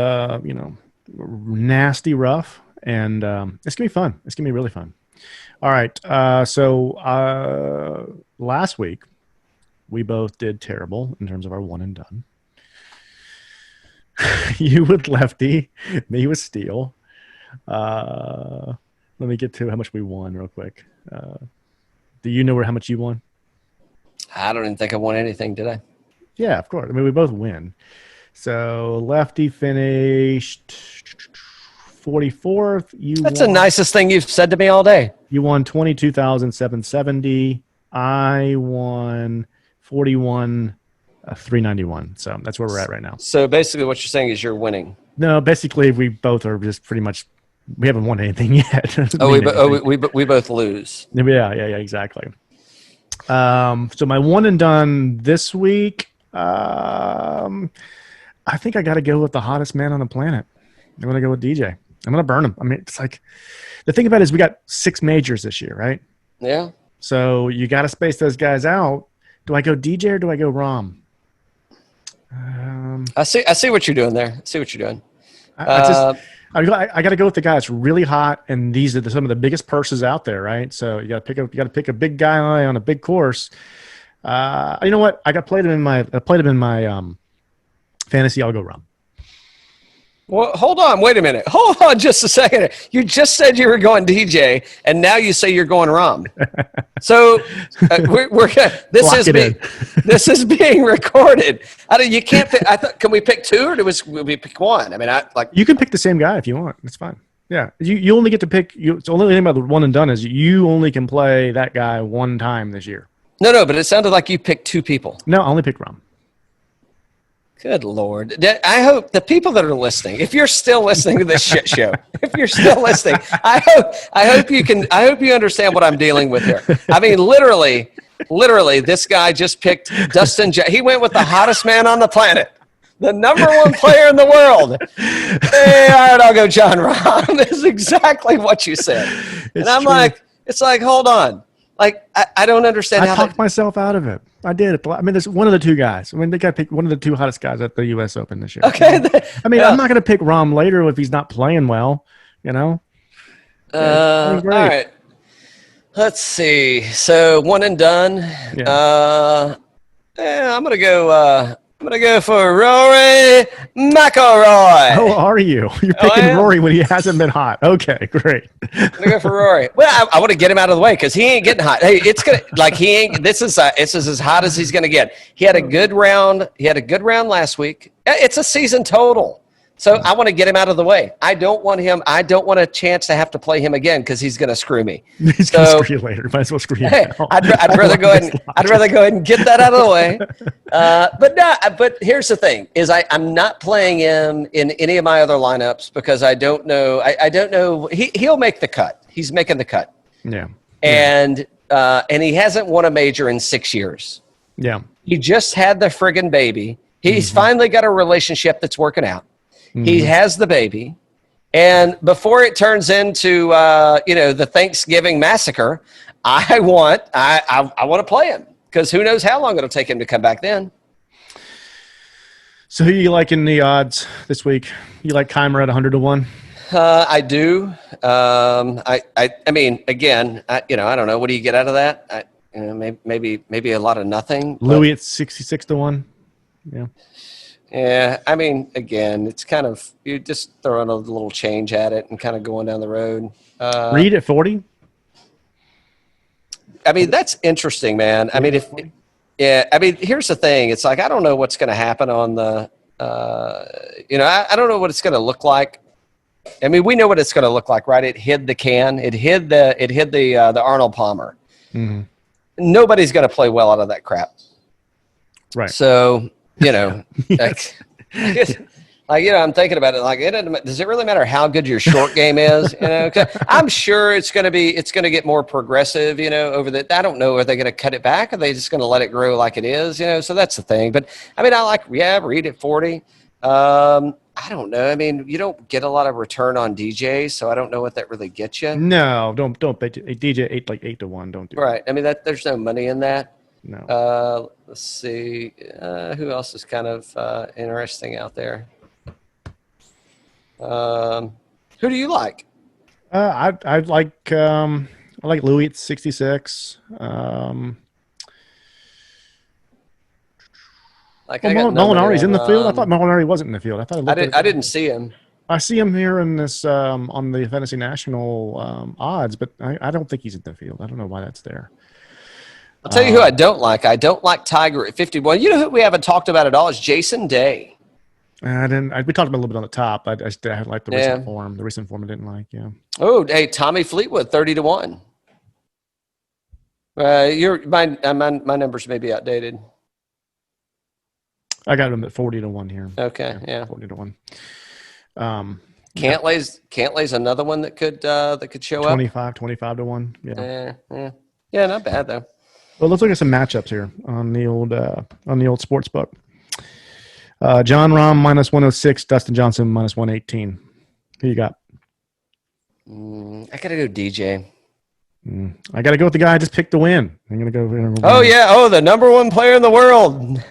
nasty rough. And it's going to be fun. It's going to be really fun. All right. So last week, we both did terrible in terms of our one and done. You with Lefty, me with Steele. Let me get to how much we won real quick. Do you know how much you won? I don't even think I won anything, did I? Yeah, of course. I mean, we both win. So Lefty finished 44th. That's the nicest thing you've said to me all day. You won 22,770. I won 41,391. So that's where we're at right now. So basically, what you're saying is you're winning. No, basically, we both are just pretty much. We haven't won anything yet. We both lose. Yeah, exactly. So my one and done this week. I think I got to go with the hottest man on the planet. I'm going to go with DJ. I'm going to burn him. I mean, it's like the thing about it is we got 6 majors this year, right? Yeah. So you got to space those guys out. Do I go DJ or do I go Rahm? I see what you're doing there. I see what you're doing. I got to go with the guy that's really hot, and these are some of the biggest purses out there, right? So you got to pick a big guy on a big course. You know what? I played him in my fantasy. I'll go Rahm. Well, hold on. Wait a minute. Hold on just a second. You just said you were going DJ, and now you say you're going Rahm. So this is being recorded. You can't pick. Can we pick 2 or do we pick 1? I mean, you can pick the same guy if you want. It's fine. Yeah, you only get to pick. It's the only thing about the one and done is you only can play that guy one time this year. No, but it sounded like you picked 2 people. No, I only picked Rahm. Good Lord. I hope the people that are listening, if you're still listening to this shit show, if you're still listening, I hope you understand what I'm dealing with here. I mean, literally, this guy just picked Dustin. He went with the hottest man on the planet, the number 1 player in the world. Hey, all right, I'll go Jon Rahm. That's exactly what you said. And I'm true. It's like, hold on. Like, I don't understand I talked myself out of it. I did. I mean, there's one of the 2 guys. I mean, they got to pick one of the 2 hottest guys at the U.S. Open this year. Okay. I mean, I'm not going to pick Rahm later if he's not playing well, All right. Let's see. So, one and done. Yeah. I'm going to go for Rory McIlroy. How are you? You're picking Rory when he hasn't been hot. Okay, great. I'm going to go for Rory. Well, I want to get him out of the way because he ain't getting hot. Hey, it's going to, like, he ain't, this is as hot as he's going to get. He had a good round. He had a good round last week. It's a season total. So I want to get him out of the way. I don't want a chance to have to play him again because he's going to screw me. He's going to screw you later. Might as well screw you now. I'd rather go ahead and get that out of the way. But here's the thing: is I'm not playing him in any of my other lineups because I don't know. I don't know. He'll make the cut. He's making the cut. Yeah. And he hasn't won a major in 6 years. Yeah. He just had the friggin' baby. He's finally got a relationship that's working out. He has the baby. And before it turns into, the Thanksgiving massacre, I want to play him because who knows how long it'll take him to come back then. So who you like in the odds this week? You like Keimer at 100-1? I do. I mean, again, I don't know. What do you get out of that? Maybe a lot of nothing. Louis at 66-1. Yeah. Yeah, I mean, again, it's kind of you're just throwing a little change at it and kind of going down the road. Reed at 40. I mean, that's interesting, man. I mean, I mean, here's the thing. It's like I don't know what's going to happen on the. I don't know what it's going to look like. I mean, we know what it's going to look like, right? It hid the can. It hid the Arnold Palmer. Mm-hmm. Nobody's going to play well out of that crap. Right. So. Yes. I'm thinking about it. Like, does it really matter how good your short game is? I'm sure it's going to get more progressive. Over the. I don't know. Are they going to cut it back? Or are they just going to let it grow like it is? So that's the thing. But I mean, I like Reed at 40. I don't know. I mean, you don't get a lot of return on DJ, so I don't know what that really gets you. No, don't bet DJ 8-1. Don't do right. I mean, there's no money in that. No. Let's see. Who else is kind of interesting out there? Who do you like? I like Louis at 66. Molinari's in the field. I thought Molinari wasn't in the field. I didn't see him. I see him here in this on the Fantasy National odds, but I don't think he's in the field. I don't know why that's there. I'll tell you who I don't like. I don't like Tiger at 51. You know who we haven't talked about at all is Jason Day. We talked about a little bit on the top. I didn't like the recent form. The recent form I didn't like. Yeah. Oh, hey, Tommy Fleetwood, 30-1. My numbers may be outdated. I got him at 40-1 here. Okay, yeah, 40-1. Cantlay's another one that could show 25-1. Yeah, not bad though. Well, let's look at some matchups here on the old sports book. Jon Rahm -106, Dustin Johnson -118. Who you got? I gotta go DJ. I gotta go with the guy I just picked to win. I'm gonna go. The number one player in the world.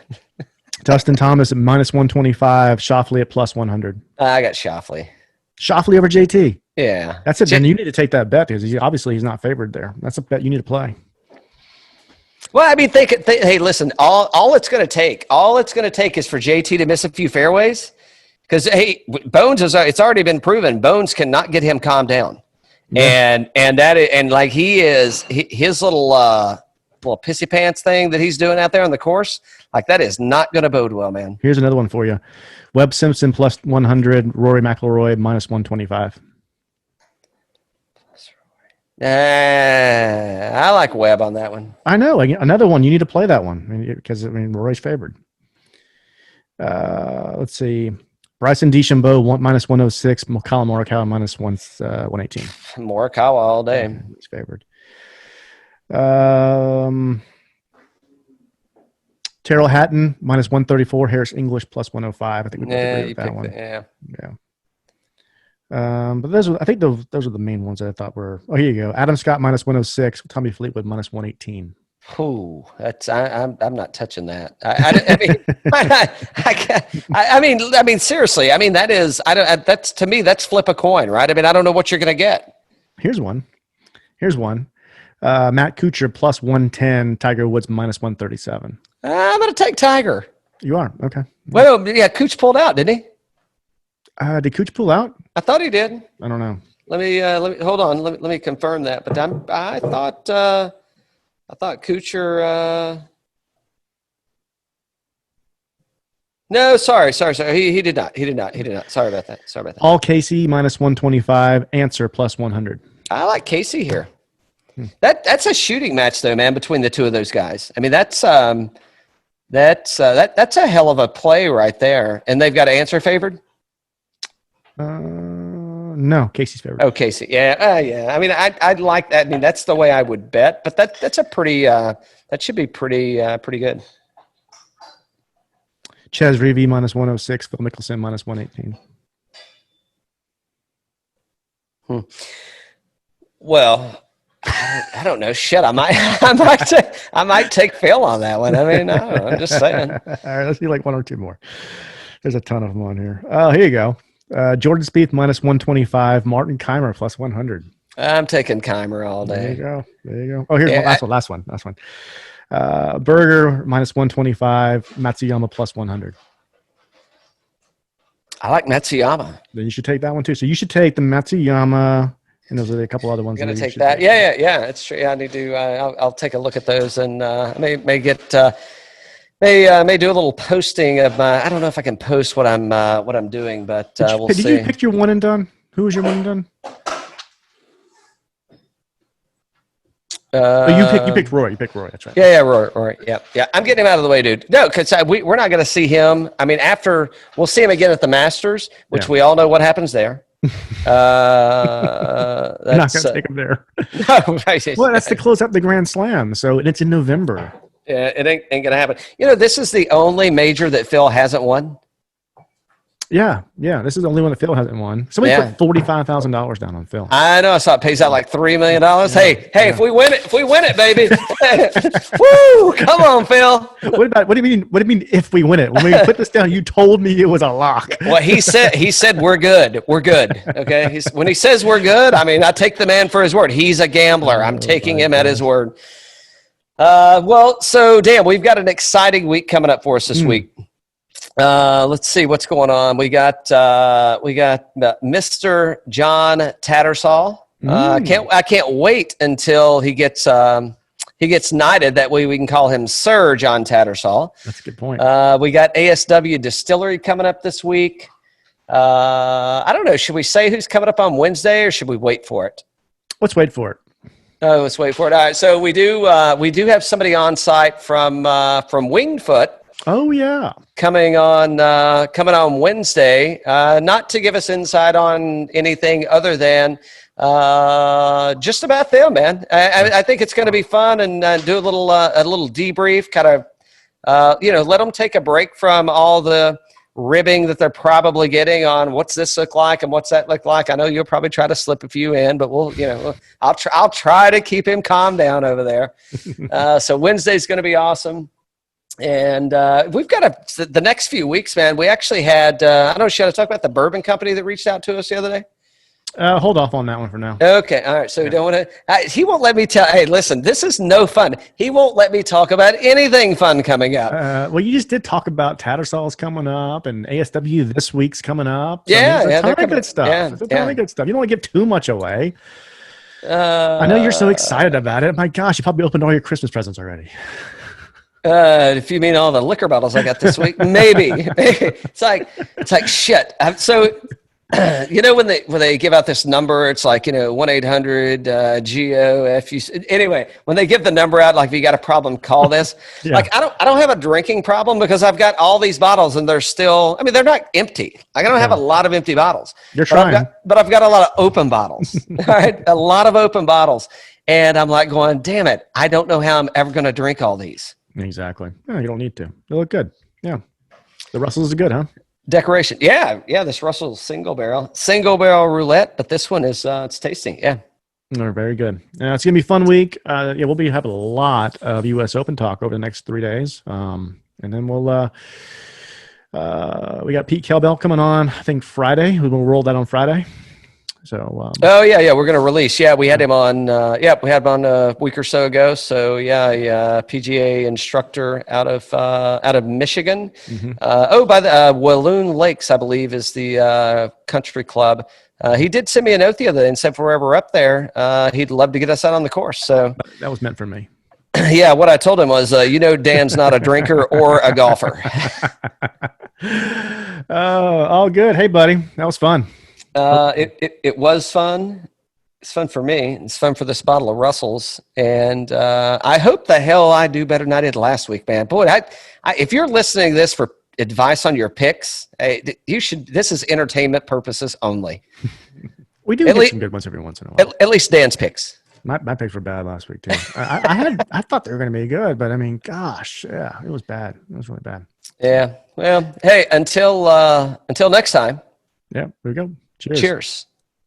Dustin Thomas at -125, Schauffele at +100. I got Schauffele. Schauffele over JT. Yeah, that's it. Then you need to take that bet because he's not favored there. That's a bet you need to play. Well, I mean, hey, listen. All it's going to take is for JT to miss a few fairways, because hey, Bones it's already been proven. Bones cannot get him calmed down, yeah. and like his little pissy pants thing that he's doing out there on the course, like that is not going to bode well, man. Here's another one for you: Webb Simpson +100, Rory McIlroy -125. I like Webb on that one. I know. Another one. You need to play that one because Rory's favored. Let's see. Bryson DeChambeau -106, Collin Morikawa -118. Morikawa all day. Yeah, he's favored. Terrell Hatton -134, Harris English +105. I think we both agree with that one. Yeah. But I think those are the main ones that I thought were. Oh, here you go. Adam Scott -106, Tommy Fleetwood -118. Oh, I'm not touching that. I mean, seriously. I mean, that's to me, that's flip a coin, right? I mean, I don't know what you're going to get. Here's one. Matt Kuchar +110, Tiger Woods -137. I'm going to take Tiger. You are? Okay. Well, yeah, Cooch pulled out, didn't he? Did Cooch pull out? I thought he did. I don't know. Let me hold on. Let me confirm that. But I thought Kuchar. No, sorry. He did not. Sorry about that. All Casey -125. Answer +100. I like Casey here. That's a shooting match though, man, between the two of those guys. I mean, that's a hell of a play right there. And they've got Answer favored. No, Casey's favored. Oh, Casey. Yeah. Yeah. I mean, I'd like that. I mean, that's the way I would bet, but that's a pretty, that should be pretty good. Ches Reavie -106. Phil Mickelson -118. Well, I don't know. Shit, I might take Phil on that one. I mean, I don't know. I'm just saying. All right, let's do like one or two more. There's a ton of them on here. Oh, here you go. Jordan Spieth -125. Martin Keimer +100. I'm taking Keimer all day. There you go. Oh, here's last one. Berger -125. Matsuyama +100. I like Matsuyama. Then you should take that one too. So you should take the Matsuyama, and there's a couple other ones. I'm gonna take that. Yeah. It's true. Yeah, I need to. I'll take a look at those, and may do a little posting of my. I don't know if I can post what I'm doing, but we'll see. Did you pick your one and done? Who was your one and done? You picked Rory. You picked Rory. That's right. Yeah, Rory. Yeah. I'm getting him out of the way, dude. No, because we're not going to see him. I mean, we'll see him again at the Masters, which we all know what happens there. You're not going to take him there. No, right. Well, that's to close up the Grand Slam. So it's in November. Yeah, it ain't going to happen. This is the only major that Phil hasn't won. Yeah. This is the only one that Phil hasn't won. Somebody put $45,000 down on Phil. I know. I saw it pays out like $3 million. Hey, if we win it, baby. Woo! Come on, Phil. What do you mean if we win it? When we put this down, you told me it was a lock. Well, he said we're good. We're good. Okay. When he says we're good, I mean, I take the man for his word. He's a gambler. I'm taking him at his word. So Dan, we've got an exciting week coming up for us this week. Let's see what's going on. We got Mr. John Tattersall. I can't wait until he gets knighted. That way we can call him Sir John Tattersall. That's a good point. We got ASW Distillery coming up this week. I don't know. Should we say who's coming up on Wednesday, or should we wait for it? Let's wait for it. Oh, let's wait for it. All right. So we do have somebody on site from Winged Foot. Oh yeah, coming on Wednesday. Not to give us insight on anything other than just about them, man. I think it's going to be fun, and do a little debrief, kind of let them take a break from all the ribbing that they're probably getting on what's this look like and what's that look like. I know you'll probably try to slip a few in, but I'll try to keep him calm down over there. So Wednesday's going to be awesome. And we've got the next few weeks, man. We actually had, I don't know, should I talk about the bourbon company that reached out to us the other day? Hold off on that one for now. Okay. All right. So we don't want to, he won't let me hey, listen, this is no fun. He won't let me talk about anything fun coming up. Well, you just did talk about Tattersall's coming up, and ASW this week's coming up. So there's a ton of good stuff. There's a ton of good stuff. You don't want to give too much away. I know you're so excited about it. My gosh, you probably opened all your Christmas presents already. If you mean all the liquor bottles I got this week, maybe. It's like shit. So, when they give out this number, it's like 1-800-GOFU. Anyway, when they give the number out, like if you got a problem, call this. Yeah. Like I don't have a drinking problem because I've got all these bottles and they're still. I mean, they're not empty. Like, I don't have a lot of empty bottles. You're trying, but I've got a lot of open bottles. All right, a lot of open bottles, and I'm like going, damn it, I don't know how I'm ever going to drink all these. Exactly. Yeah, you don't need to. They look good. Yeah. The Russells are good, huh? Decoration. Yeah. This Russell's single barrel roulette, but this one is it's tasty. Yeah. They're very good. It's gonna be a fun week. We'll be having a lot of U.S. Open talk over the next 3 days. And then we got Pete Kelbell coming on, I think Friday. We will roll that on Friday. So we're going to release. Yeah, we had him on. We had him on a week or so ago. So PGA instructor out of Michigan. Mm-hmm. By the Walloon Lakes, I believe, is the country club. He did send me a note the other day and said if we're ever up there, he'd love to get us out on the course. So that was meant for me. Yeah, what I told him was, Dan's not a drinker or a golfer. Oh, all good. Hey, buddy, that was fun. It was fun. It's fun for me. It's fun for this bottle of Russell's, and I hope the hell I do better than I did last week, man. Boy, if you're listening to this for advice on your picks, you should. This is entertainment purposes only. We do get some good ones every once in a while. At least Dan's picks. My picks were bad last week too. I thought they were going to be good, but I mean, gosh, yeah, it was bad. It was really bad. Yeah. Well, hey, until next time. Yeah. There we go. Cheers. Cheers.